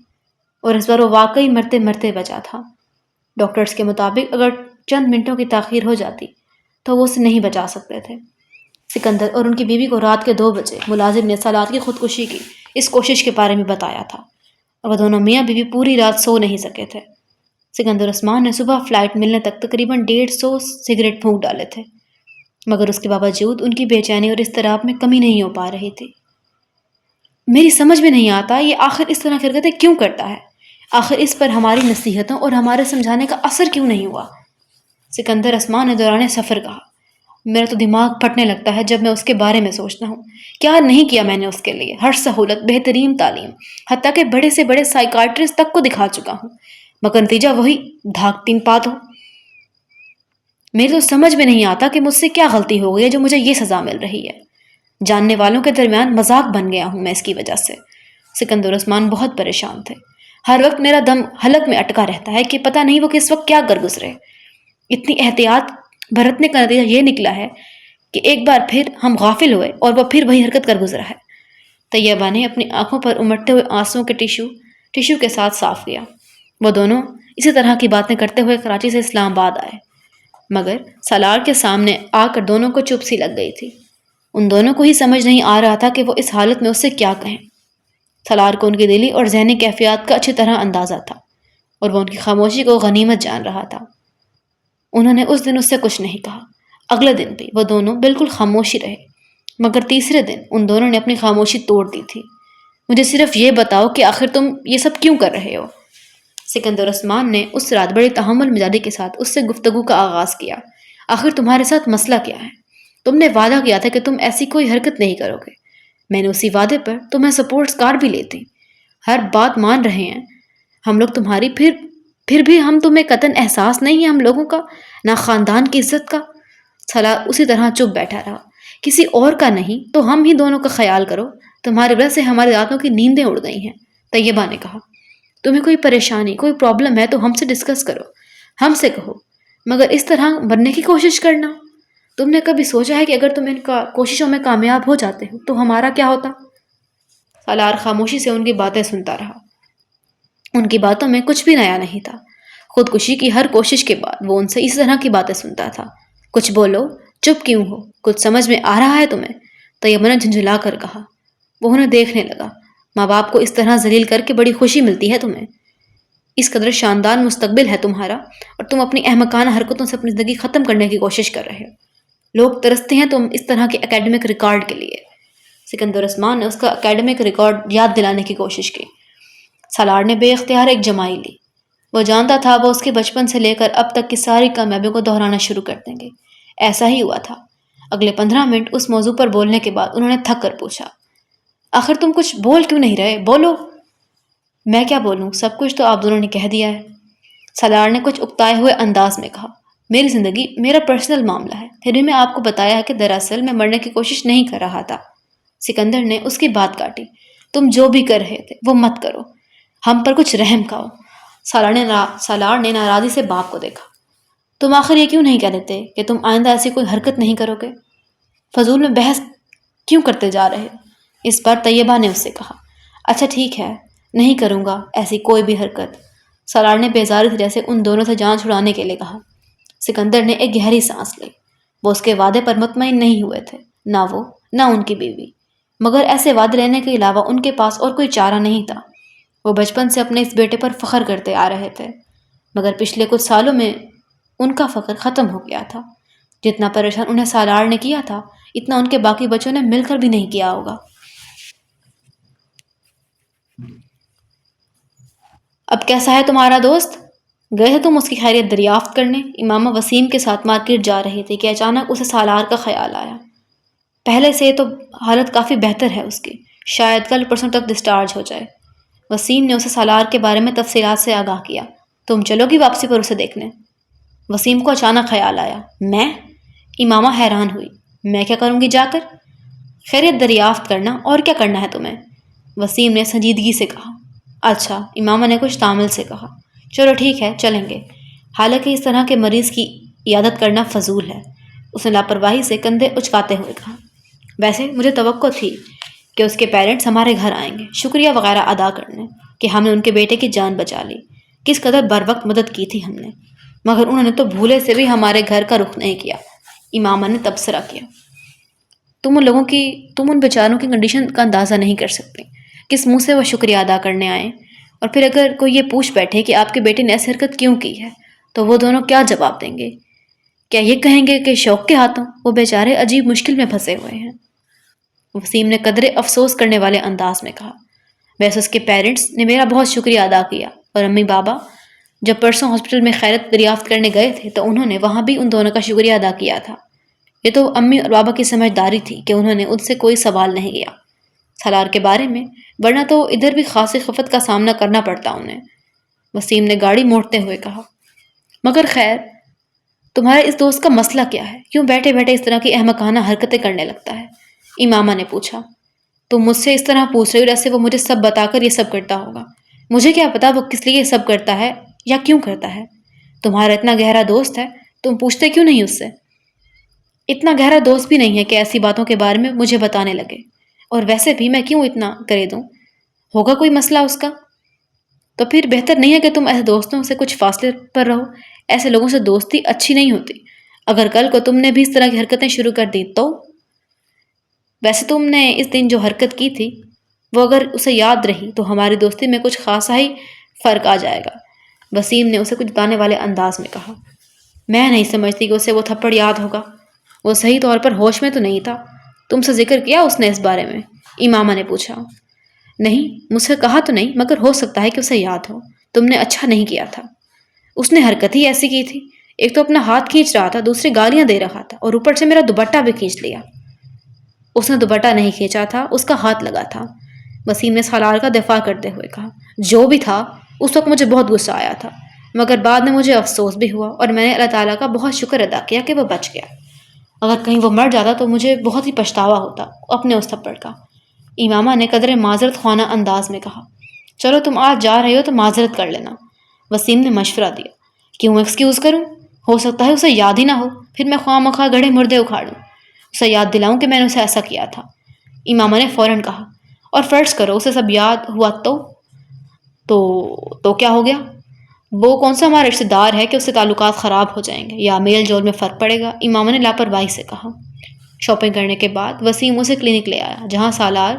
اور اس بار وہ واقعی مرتے مرتے بچا تھا۔ ڈاکٹرز کے مطابق اگر چند منٹوں کی تاخیر ہو جاتی تو وہ اسے نہیں بچا سکتے تھے۔ سکندر اور ان کی بیوی کو رات کے 2 بجے ملازم نے سالار کی خودکشی کی اس کوشش کے بارے میں بتایا تھا، اور وہ دونوں میاں بیوی پوری رات سو نہیں سکے تھے۔ سکندر عثمان نے صبح فلائٹ ملنے تک تقریباً 150 سگریٹ پھونک ڈالے تھے، مگر اس کے باوجود ان کی بے چینی اور اضطراب میں کمی نہیں ہو پا رہی تھی۔ میری سمجھ میں نہیں آتا یہ آخر اس طرح کی حرکتیں کیوں کرتا ہے؟ آخر اس پر ہماری نصیحتوں اور ہمارے سمجھانے کا اثر کیوں نہیں ہوا؟ سکندر عثمان نے دوران سفر کہا، میرا تو دماغ پھٹنے لگتا ہے جب میں اس کے بارے میں سوچتا ہوں۔ کیا نہیں کیا میں نے اس کے لیے، ہر سہولت، بہترین تعلیم، حتیٰ کہ بڑے سے بڑے سائیکارٹرسٹ تک کو دکھا چکا ہوں، مگر نتیجہ وہی دھاک تین پات ہو۔ میری تو سمجھ میں نہیں آتا کہ مجھ سے کیا غلطی ہو گئی ہے جو مجھے یہ سزا مل رہی ہے۔ جاننے والوں کے درمیان مذاق بن گیا ہوں میں اس کی وجہ سے۔ سکندر عثمان بہت پریشان تھے۔ ہر وقت میرا دم حلق میں اٹکا رہتا ہے کہ پتہ نہیں وہ کس وقت کیا کر گزرے۔ اتنی احتیاط برتنے کا نتیجہ یہ نکلا ہے کہ ایک بار پھر ہم غافل ہوئے اور وہ پھر وہی حرکت کر گزرا ہے۔ طیبہ نے اپنی آنکھوں پر امٹتے ہوئے آنسوؤں کے ٹیشو کے ساتھ صاف کیا۔ وہ دونوں اسی طرح کی باتیں کرتے ہوئے کراچی سے اسلام آباد آئے، مگر سالار کے سامنے آ کر دونوں کو چپ سی لگ گئی تھی۔ ان دونوں کو ہی سمجھ نہیں آ رہا تھا کہ وہ اس حالت میں اس سے کیا کہیں۔ سالار کو ان کی دلی اور ذہنی کیفیات کا اچھی طرح اندازہ تھا، اور وہ ان کی خاموشی کو غنیمت جان رہا تھا۔ انہوں نے اس دن اس سے کچھ نہیں کہا۔ اگلے دن بھی وہ دونوں بالکل خاموشی رہے، مگر تیسرے دن ان دونوں نے اپنی خاموشی توڑ دی تھی۔ مجھے صرف یہ بتاؤ کہ آخر تم یہ سب کیوں کر رہے ہو؟ سکندر عثمان نے اس رات بڑی تحمل مزاجی کے ساتھ اس سے گفتگو کا آغاز کیا۔ آخر تمہارے ساتھ مسئلہ کیا ہے؟ تم نے وعدہ کیا تھا کہ تم ایسی کوئی حرکت نہیں کرو گے۔ میں نے اسی وعدے پر تمہیں سپورٹس کار بھی لیتی، ہر بات مان رہے ہیں ہم لوگ تمہاری، پھر بھی ہم تمہیں قطعاً احساس نہیں ہے ہم لوگوں کا، نہ خاندان کی عزت کا۔ سالار اسی طرح چپ بیٹھا رہا۔ کسی اور کا نہیں تو ہم ہی دونوں کا خیال کرو، تمہاری وجہ سے ہماری راتوں کی نیندیں اڑ گئی ہیں۔ طیبہ نے کہا، تمہیں کوئی پریشانی، کوئی پرابلم ہے تو ہم سے ڈسکس کرو، ہم سے کہو، مگر اس طرح بننے کی کوشش کرنا۔ تم نے کبھی سوچا ہے کہ اگر تم ان کا کوششوں میں کامیاب ہو جاتے ہو تو ہمارا کیا ہوتا؟ سالار خاموشی سے ان کی باتیں سنتا رہا۔ ان کی باتوں میں کچھ بھی نیا نہیں تھا۔ خودکشی کی ہر کوشش کے بعد وہ ان سے اس طرح کی باتیں سنتا تھا۔ کچھ بولو، چپ کیوں ہو؟ کچھ سمجھ میں آ رہا ہے تمہیں؟ طیبہ نے جھنجھلا کر کہا۔ وہ انہیں دیکھنے لگا۔ ماں باپ کو اس طرح ذلیل کر کے بڑی خوشی ملتی ہے تمہیں؟ اس قدر شاندار مستقبل ہے تمہارا، اور تم اپنی احمقانہ حرکتوں سے اپنی زندگی ختم کرنے کی کوشش کر رہے ہو۔ لوگ ترستے ہیں تم اس طرح کے اکیڈمک ریکارڈ کے لیے۔ سکندر عثمان نے اس کا اکیڈمک ریکارڈ یاد دلانے کی کوشش کی۔ سالار نے بے اختیار ایک جمائی لی۔ وہ جانتا تھا وہ اس کے بچپن سے لے کر اب تک کی ساری کامیابیوں کو دہرانا شروع کر دیں گے۔ ایسا ہی ہوا تھا۔ اگلے 15 منٹ اس موضوع پر بولنے کے بعد انہوں نے تھک کر پوچھا، آخر تم کچھ بول کیوں نہیں رہے؟ بولو۔ میں کیا بولوں؟ سب کچھ تو آپ دونوں نے کہہ دیا ہے۔ سالار نے کچھ اکتائے ہوئے انداز میں کہا، میری زندگی میرا پرسنل معاملہ ہے، پھر بھی میں آپ کو بتایا ہے کہ دراصل میں مرنے کی کوشش نہیں کر رہا تھا۔ سکندر نے اس کی بات کاٹی، تم جو بھی کر رہے تھے وہ مت کرو، ہم پر کچھ رحم کھاؤ۔ سالار نے ناراضی سے باپ کو دیکھا۔ تم آخر یہ کیوں نہیں کہہ دیتے کہ تم آئندہ ایسی کوئی حرکت نہیں کرو گے؟ فضول میں بحث کیوں کرتے جا رہے؟ اس بار طیبہ نے اس سے کہا۔ اچھا ٹھیک ہے، نہیں کروں گا ایسی کوئی بھی حرکت، سالار نے بیزاری جیسے ان دونوں سے جان چھڑانے کے لیے کہا۔ سکندر نے ایک گہری سانس لی۔ وہ اس کے وعدے پر مطمئن نہیں ہوئے تھے، نہ وہ نہ ان کی بیوی، مگر ایسے وعدے لینے کے علاوہ ان کے پاس اور کوئی چارہ نہیں تھا۔ وہ بچپن سے اپنے اس بیٹے پر فخر کرتے آ رہے تھے، مگر پچھلے کچھ سالوں میں ان کا فخر ختم ہو گیا تھا۔ جتنا پریشان انہیں سالار نے کیا تھا، اتنا ان کے باقی بچوں نے مل کر بھی نہیں کیا ہوگا۔ اب کیسا ہے تمہارا دوست؟ گئے تھے تم اس کی خیریت دریافت کرنے؟ امامہ وسیم کے ساتھ مارکیٹ جا رہی تھی کہ اچانک اسے سالار کا خیال آیا۔ پہلے سے تو حالت کافی بہتر ہے اس کی، شاید کل پرسوں تک ڈسچارج ہو جائے۔ وسیم نے اسے سالار کے بارے میں تفصیلات سے آگاہ کیا۔ تم چلو گی واپسی پر اسے دیکھنے؟ وسیم کو اچانک خیال آیا۔ میں؟ امامہ حیران ہوئی۔ میں کیا کروں گی جا کر؟ خیریت دریافت کرنا، اور کیا کرنا ہے تمہیں؟ وسیم نے سنجیدگی سے کہا۔ اچھا، امامہ نے کچھ تامل سے کہا۔ چلو ٹھیک ہے، چلیں گے۔ حالانکہ اس طرح کے مریض کی عیادت کرنا فضول ہے، اس نے لاپرواہی سے کندھے اچکاتے ہوئے کہا۔ ویسے مجھے توقع تھی کہ اس کے پیرنٹس ہمارے گھر آئیں گے، شکریہ وغیرہ ادا کرنے کہ ہم نے ان کے بیٹے کی جان بچا لی۔ کس قدر بر وقت مدد کی تھی ہم نے، مگر انہوں نے تو بھولے سے بھی ہمارے گھر کا رخ نہیں کیا۔ امامہ نے تبصرہ کیا۔ تم ان بیچاروں کی کنڈیشن کا اندازہ نہیں کر سکتے، کس منہ سے وہ شکریہ ادا کرنے آئے، اور پھر اگر کوئی یہ پوچھ بیٹھے کہ آپ کے بیٹے نے ایسی حرکت کیوں کی ہے تو وہ دونوں کیا جواب دیں گے؟ کیا یہ کہیں گے کہ شوق کے ہاتھوں؟ وہ بیچارے عجیب مشکل میں پھنسے ہوئے ہیں۔ وسیم نے قدرے افسوس کرنے والے انداز میں کہا۔ ویسے اس کے پیرنٹس نے میرا بہت شکریہ ادا کیا، اور امی بابا جب پرسوں ہاسپٹل میں خیرت دریافت کرنے گئے تھے تو انہوں نے وہاں بھی ان دونوں کا شکریہ ادا کیا تھا۔ یہ تو امی اور بابا کی سمجھداری تھی کہ انہوں نے ان سے کوئی سوال نہیں کیا سالار کے بارے میں، ورنہ تو ادھر بھی خاصی خفت کا سامنا کرنا پڑتا انہیں۔ وسیم نے گاڑی موڑتے ہوئے کہا۔ مگر خیر، تمہارے اس دوست کا مسئلہ کیا ہے؟ کیوں بیٹھے بیٹھے اس طرح کی احمقانہ حرکتیں کرنے لگتا ہے؟ امامہ نے پوچھا۔ تم مجھ سے اس طرح پوچھ رہی ہو جیسے وہ مجھے سب بتا کر یہ سب کرتا ہوگا۔ مجھے کیا پتا وہ کس لیے یہ سب کرتا ہے یا کیوں کرتا ہے؟ تمہارا اتنا گہرا دوست ہے، تم پوچھتے کیوں نہیں اس سے؟ اتنا گہرا دوست بھی نہیں ہے کہ ایسی باتوں کے بارے میں مجھے بتانے لگے، اور ویسے بھی میں کیوں اتنا کرے دوں؟ ہوگا کوئی مسئلہ اس کا؟ تو پھر بہتر نہیں ہے کہ تم ایسے دوستوں سے کچھ فاصلے پر رہو، ایسے لوگوں سے دوستی اچھی نہیں ہوتی۔ اگر کل کو تم نے بھی اس طرح کی حرکتیں شروع کر دی تو؟ ویسے تم نے اس دن جو حرکت کی تھی وہ اگر اسے یاد رہی تو ہماری دوستی میں کچھ خاصا ہی فرق آ جائے گا۔ وسیم نے اسے کچھ بتانے والے انداز میں کہا۔ میں نہیں سمجھتی کہ اسے وہ تھپڑ یاد ہوگا، وہ صحیح طور پر ہوش میں تو نہیں تھا۔ تم سے ذکر کیا اس نے اس بارے میں؟ امامہ نے پوچھا۔ نہیں، مجھ سے کہا تو نہیں، مگر ہو سکتا ہے کہ اسے یاد ہو۔ تم نے اچھا نہیں کیا تھا، اس نے حرکت ہی ایسی کی تھی، ایک تو اپنا ہاتھ کھینچ رہا تھا، دوسری گالیاں دے رہا تھا، اور اوپر سے میرا دوپٹہ بھی کھینچ لیا۔ اس نے دوپٹہ نہیں کھینچا تھا، اس کا ہاتھ لگا تھا، وسیم نے سالار کا دفاع کرتے ہوئے کہا۔ جو بھی تھا، اس وقت مجھے بہت غصہ آیا تھا، مگر بعد میں مجھے افسوس بھی ہوا، اور میں نے اللہ تعالیٰ کا بہت شکر ادا کیا کہ وہ بچ گیا۔ اگر کہیں وہ مر جاتا تو مجھے بہت ہی پچھتاوا ہوتا اپنے اس تھپڑ کا۔ امامہ نے قدرے معذرت خوانا انداز میں کہا۔ چلو تم آج جا رہے ہو تو معذرت کر لینا، وسیم نے مشورہ دیا۔ کیوں ایکسکیوز کروں؟ ہو سکتا ہے اسے یاد ہی نہ ہو، پھر میں خواہ مخواہ گڑھے مردے اکھاڑوں، اسے یاد دلاؤں کہ میں نے اسے ایسا کیا تھا۔ امامہ نے فوراً کہا۔ اور فرض کرو اسے سب یاد ہوا تو کیا ہو گیا؟ وہ کون سا ہمارا رشتہ دار ہے کہ اس سے تعلقات خراب ہو جائیں گے یا میل جول میں فرق پڑے گا؟ امامہ نے لاپرواہی سے کہا۔ شاپنگ کرنے کے بعد وسیم اسے کلینک لے آیا جہاں سالار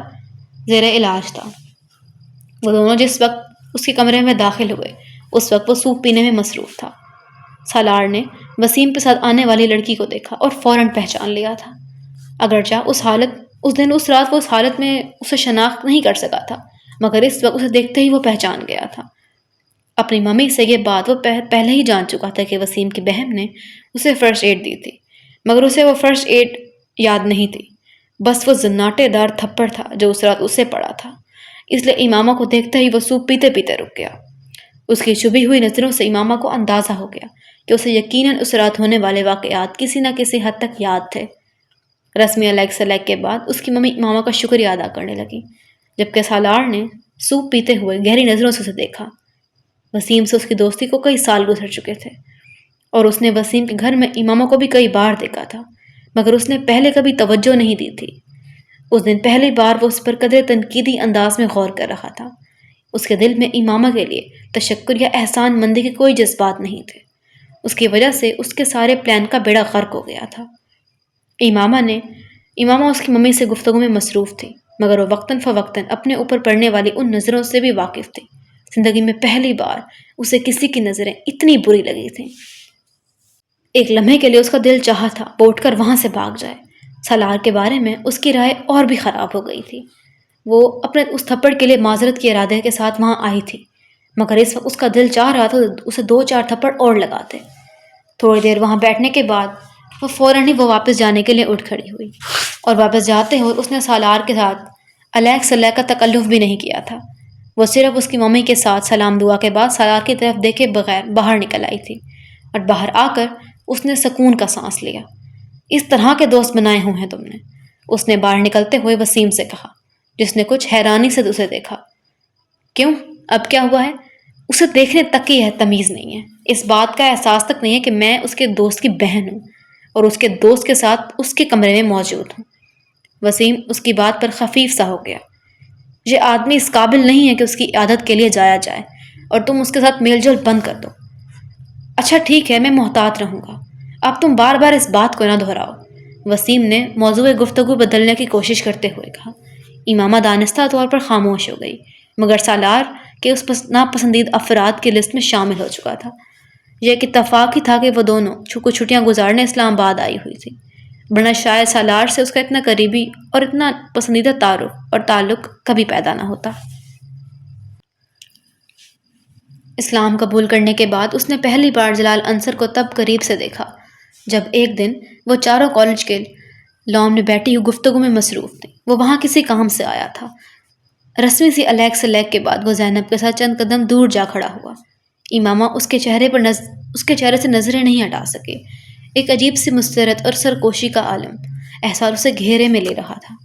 زیر علاج تھا۔ وہ دونوں جس وقت اس کے کمرے میں داخل ہوئے اس وقت وہ سوپ پینے میں مصروف تھا۔ سالار نے وسیم کے ساتھ آنے والی لڑکی کو دیکھا اور فوراً پہچان لیا تھا، اگرچہ اس رات وہ اس حالت میں اسے شناخت نہیں کر سکا تھا، مگر اس وقت اسے دیکھتے ہی وہ پہچان گیا تھا۔ اپنی ممی سے یہ بات وہ پہلے ہی جان چکا تھا کہ وسیم کی بہن نے اسے فرسٹ ایڈ دی تھی، مگر اسے وہ فرسٹ ایڈ یاد نہیں تھی، بس وہ زناٹے دار تھپڑ تھا جو اس رات اسے پڑا تھا۔ اس لیے امامہ کو دیکھتے ہی وہ سوپ پیتے پیتے رک گیا۔ اس کی چبھی ہوئی نظروں سے امامہ کو اندازہ ہو گیا کہ اسے یقیناً اس رات ہونے والے واقعات کسی نہ کسی حد تک یاد تھے۔ رسمی علیگ سلیگ کے بعد اس کی ممی امامہ کا شکریہ ادا کرنے لگی، جبکہ سالار نے سوپ پیتے ہوئے گہری نظروں سے اسے دیکھا۔ وسیم سے اس کی دوستی کو کئی سال گزر چکے تھے، اور اس نے وسیم کے گھر میں امامہ کو بھی کئی بار دیکھا تھا، مگر اس نے پہلے کبھی توجہ نہیں دی تھی۔ اس دن پہلی بار وہ اس پر قدرے تنقیدی انداز میں غور کر رہا تھا۔ اس کے دل میں امامہ کے لیے تشکر یا احسان مندی کے کوئی جذبات نہیں تھے، اس کی وجہ سے اس کے سارے پلان کا بیڑا غرق ہو گیا تھا۔ امامہ اس کی ممی سے گفتگو میں مصروف تھی، مگر وہ وقتاً فوقتاً اپنے اوپر پڑنے والی ان نظروں سے بھی واقف تھی۔ زندگی میں پہلی بار اسے کسی کی نظریں اتنی بری لگی تھیں۔ ایک لمحے کے لیے اس کا دل چاہا تھا وہ اٹھ کر وہاں سے بھاگ جائے۔ سالار کے بارے میں اس کی رائے اور بھی خراب ہو گئی تھی۔ وہ اپنے اس تھپڑ کے لیے معذرت کے ارادے کے ساتھ وہاں آئی تھی، مگر اس وقت اس کا دل چاہ رہا تھا اسے 2-4 تھپڑ اور لگاتے۔ تھوڑی دیر وہاں بیٹھنے کے بعد وہ فوراً ہی واپس جانے کے لیے اٹھ کھڑی ہوئی، اور واپس جاتے ہوئے اس نے سالار کے ساتھ علیگ سلیگ کا تکلف بھی نہیں کیا تھا۔ وہ صرف اس کی ممی کے ساتھ سلام دعا کے بعد سالار کی طرف دیکھے بغیر باہر نکل آئی تھی، اور باہر آ کر اس نے سکون کا سانس لیا۔ اس طرح کے دوست بنائے ہوئے ہیں تم نے، اس نے باہر نکلتے ہوئے وسیم سے کہا، جس نے کچھ حیرانی سے اسے دیکھا۔ کیوں؟ اب کیا ہوا ہے؟ اسے دیکھنے تک کی تمیز نہیں ہے، اس بات کا احساس تک نہیں ہے کہ میں اس کے دوست کی بہن ہوں اور اس کے دوست کے ساتھ اس کے کمرے میں موجود ہوں۔ وسیم اس کی بات پر خفیف سا ہو گیا۔ یہ آدمی اس قابل نہیں ہے کہ اس کی عادت کے لیے جایا جائے اور تم اس کے ساتھ میل جول بند کر دو۔ اچھا ٹھیک ہے، میں محتاط رہوں گا، اب تم بار بار اس بات کو نہ دہراؤ، وسیم نے موضوع گفتگو بدلنے کی کوشش کرتے ہوئے کہا۔ امامہ دانستہ طور پر خاموش ہو گئی، مگر سالار کے اس ناپسندیدہ افراد کی لسٹ میں شامل ہو چکا تھا۔ یہ ایک اتفاق ہی تھا کہ وہ دونوں کچھ چھٹیاں گزارنے اسلام آباد آئی ہوئی تھی، ورنہ شاید سالار سے اس کا اتنا قریبی اور اتنا پسندیدہ تعارف اور تعلق کبھی پیدا نہ ہوتا۔ اسلام قبول کرنے کے بعد اس نے پہلی بار جلال انصر کو تب قریب سے دیکھا جب ایک دن وہ چاروں کالج کے لان میں بیٹھی ہوئی گفتگو میں مصروف تھی۔ وہ وہاں کسی کام سے آیا تھا۔ رسمی سی علیگ سلیگ کے بعد وہ زینب کے ساتھ چند قدم دور جا کھڑا ہوا۔ امامہ اس کے چہرے سے نظریں نہیں ہٹا سکے۔ ایک عجیب سی مسرت اور سرکوشی کا عالم احساس اسے گھیرے میں لے رہا تھا۔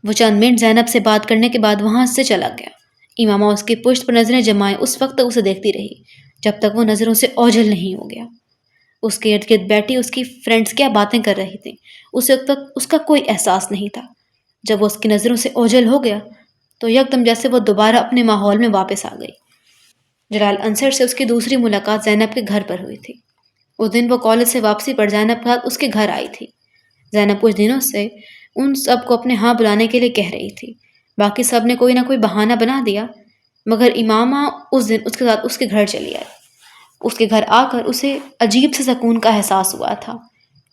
وہ چند منٹ زینب سے بات کرنے کے بعد وہاں سے چلا گیا۔ امامہ اس کی پشت پر نظریں جمائے اس وقت تک اسے دیکھتی رہی جب تک وہ نظروں سے اوجھل نہیں ہو گیا۔ اس کے ارد گرد بیٹھی اس کی فرینڈز کیا باتیں کر رہی تھیں، اسے اب تک اس کا کوئی احساس نہیں تھا۔ جب وہ اس کی نظروں سے اوجھل ہو گیا تو یکدم جیسے وہ دوبارہ اپنے ماحول میں واپس آ گئی۔ جلال انصر سے اس کی دوسری ملاقات زینب کے گھر پر ہوئی تھی۔ اس دن وہ کالج سے واپسی پر زینب کے ساتھ اس کے گھر آئی تھی۔ زینب کچھ دنوں سے ان سب کو اپنے ہاں بلانے کے لیے کہہ رہی تھی، باقی سب نے کوئی نہ کوئی بہانہ بنا دیا، مگر امامہ اس دن اس کے ساتھ اس کے گھر چلی آئی۔ اس کے گھر آ کر اسے عجیب سے سکون کا احساس ہوا تھا۔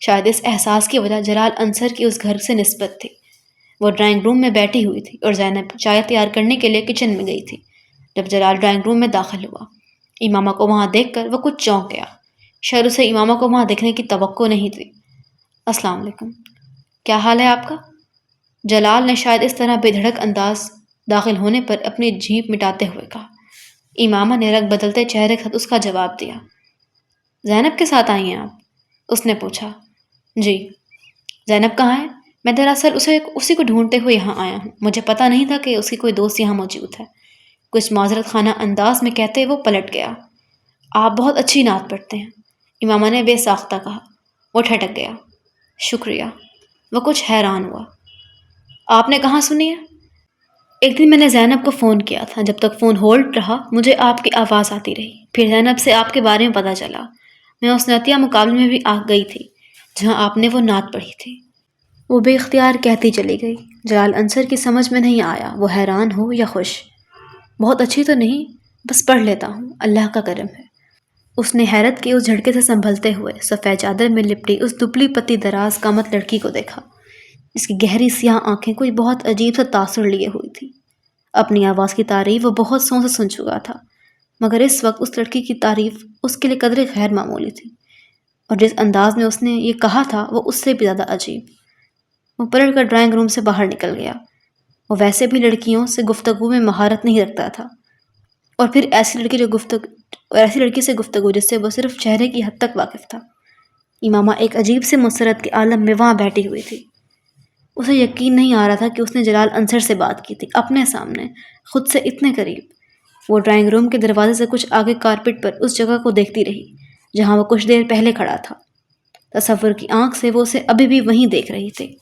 شاید اس احساس کی وجہ جلال انصر کی اس گھر سے نسبت تھی۔ وہ ڈرائنگ روم میں بیٹھی ہوئی تھی اور زینب چائے تیار کرنے کے لیے کچن میں گئی تھی۔ جب جلال ڈرائنگ روم میں داخل ہوا، امامہ کو وہاں دیکھ کر وہ کچھ چونک گیا۔ شاید اسے امامہ کو وہاں دیکھنے کی توقع نہیں تھی۔ السلام علیکم، کیا حال ہے آپ کا؟ جلال نے شاید اس طرح بے دھڑک انداز داخل ہونے پر اپنی جھیپ مٹاتے ہوئے کہا۔ امامہ نے رنگ بدلتے چہرے کے ساتھ اس کا جواب دیا۔ زینب کے ساتھ آئی ہیں آپ؟ اس نے پوچھا۔ جی۔ زینب کہاں ہے؟ میں دراصل اسی کو ڈھونڈتے ہوئے یہاں آیا ہوں، مجھے پتہ نہیں تھا کہ اس کی کوئی دوست یہاں موجود ہے، کچھ معذرت خانہ انداز میں کہتے وہ پلٹ گیا۔ آپ بہت اچھی نعت پڑھتے ہیں، امامہ نے بے ساختہ کہا۔ وہ ٹھٹک گیا۔ شکریہ۔ وہ کچھ حیران ہوا۔ آپ نے کہاں سنی ہے؟ ایک دن میں نے زینب کو فون کیا تھا، جب تک فون ہولڈ رہا مجھے آپ کی آواز آتی رہی، پھر زینب سے آپ کے بارے میں پتہ چلا۔ میں اس نعتیہ مقابلے میں بھی آ گئی تھی جہاں آپ نے وہ نعت پڑھی تھی۔ وہ بے اختیار کہتی چلی گئی۔ جلال انصر کی سمجھ میں نہیں آیا وہ حیران ہو یا خوش۔ بہت اچھی تو نہیں، بس پڑھ لیتا ہوں، اللہ کا کرم ہے۔ اس نے حیرت کے اس جھٹکے سے سنبھلتے ہوئے سفید چادر میں لپٹی اس دبلی پتی دراز قامت لڑکی کو دیکھا، جس کی گہری سیاہ آنکھیں کوئی بہت عجیب سا تاثر لیے ہوئی تھی۔ اپنی آواز کی تعریف وہ بہت سو سے سن چکا تھا، مگر اس وقت اس لڑکی کی تعریف اس کے لیے قدرے غیر معمولی تھی، اور جس انداز میں اس نے یہ کہا تھا وہ اس سے بھی زیادہ عجیب۔ وہ پلٹ کر ڈرائنگ روم سے باہر نکل گیا۔ وہ ویسے بھی لڑکیوں سے گفتگو میں مہارت نہیں رکھتا تھا، اور پھر ایسی لڑکی سے گفتگو جس سے وہ صرف چہرے کی حد تک واقف تھا۔ امامہ ایک عجیب سے مسرت کے عالم میں وہاں بیٹھی ہوئی تھی۔ اسے یقین نہیں آ رہا تھا کہ اس نے جلال انصر سے بات کی تھی، اپنے سامنے، خود سے اتنے قریب۔ وہ ڈرائنگ روم کے دروازے سے کچھ آگے کارپٹ پر اس جگہ کو دیکھتی رہی جہاں وہ کچھ دیر پہلے کھڑا تھا۔ تصور کی آنکھ سے وہ اسے ابھی بھی وہیں دیکھ رہی تھی۔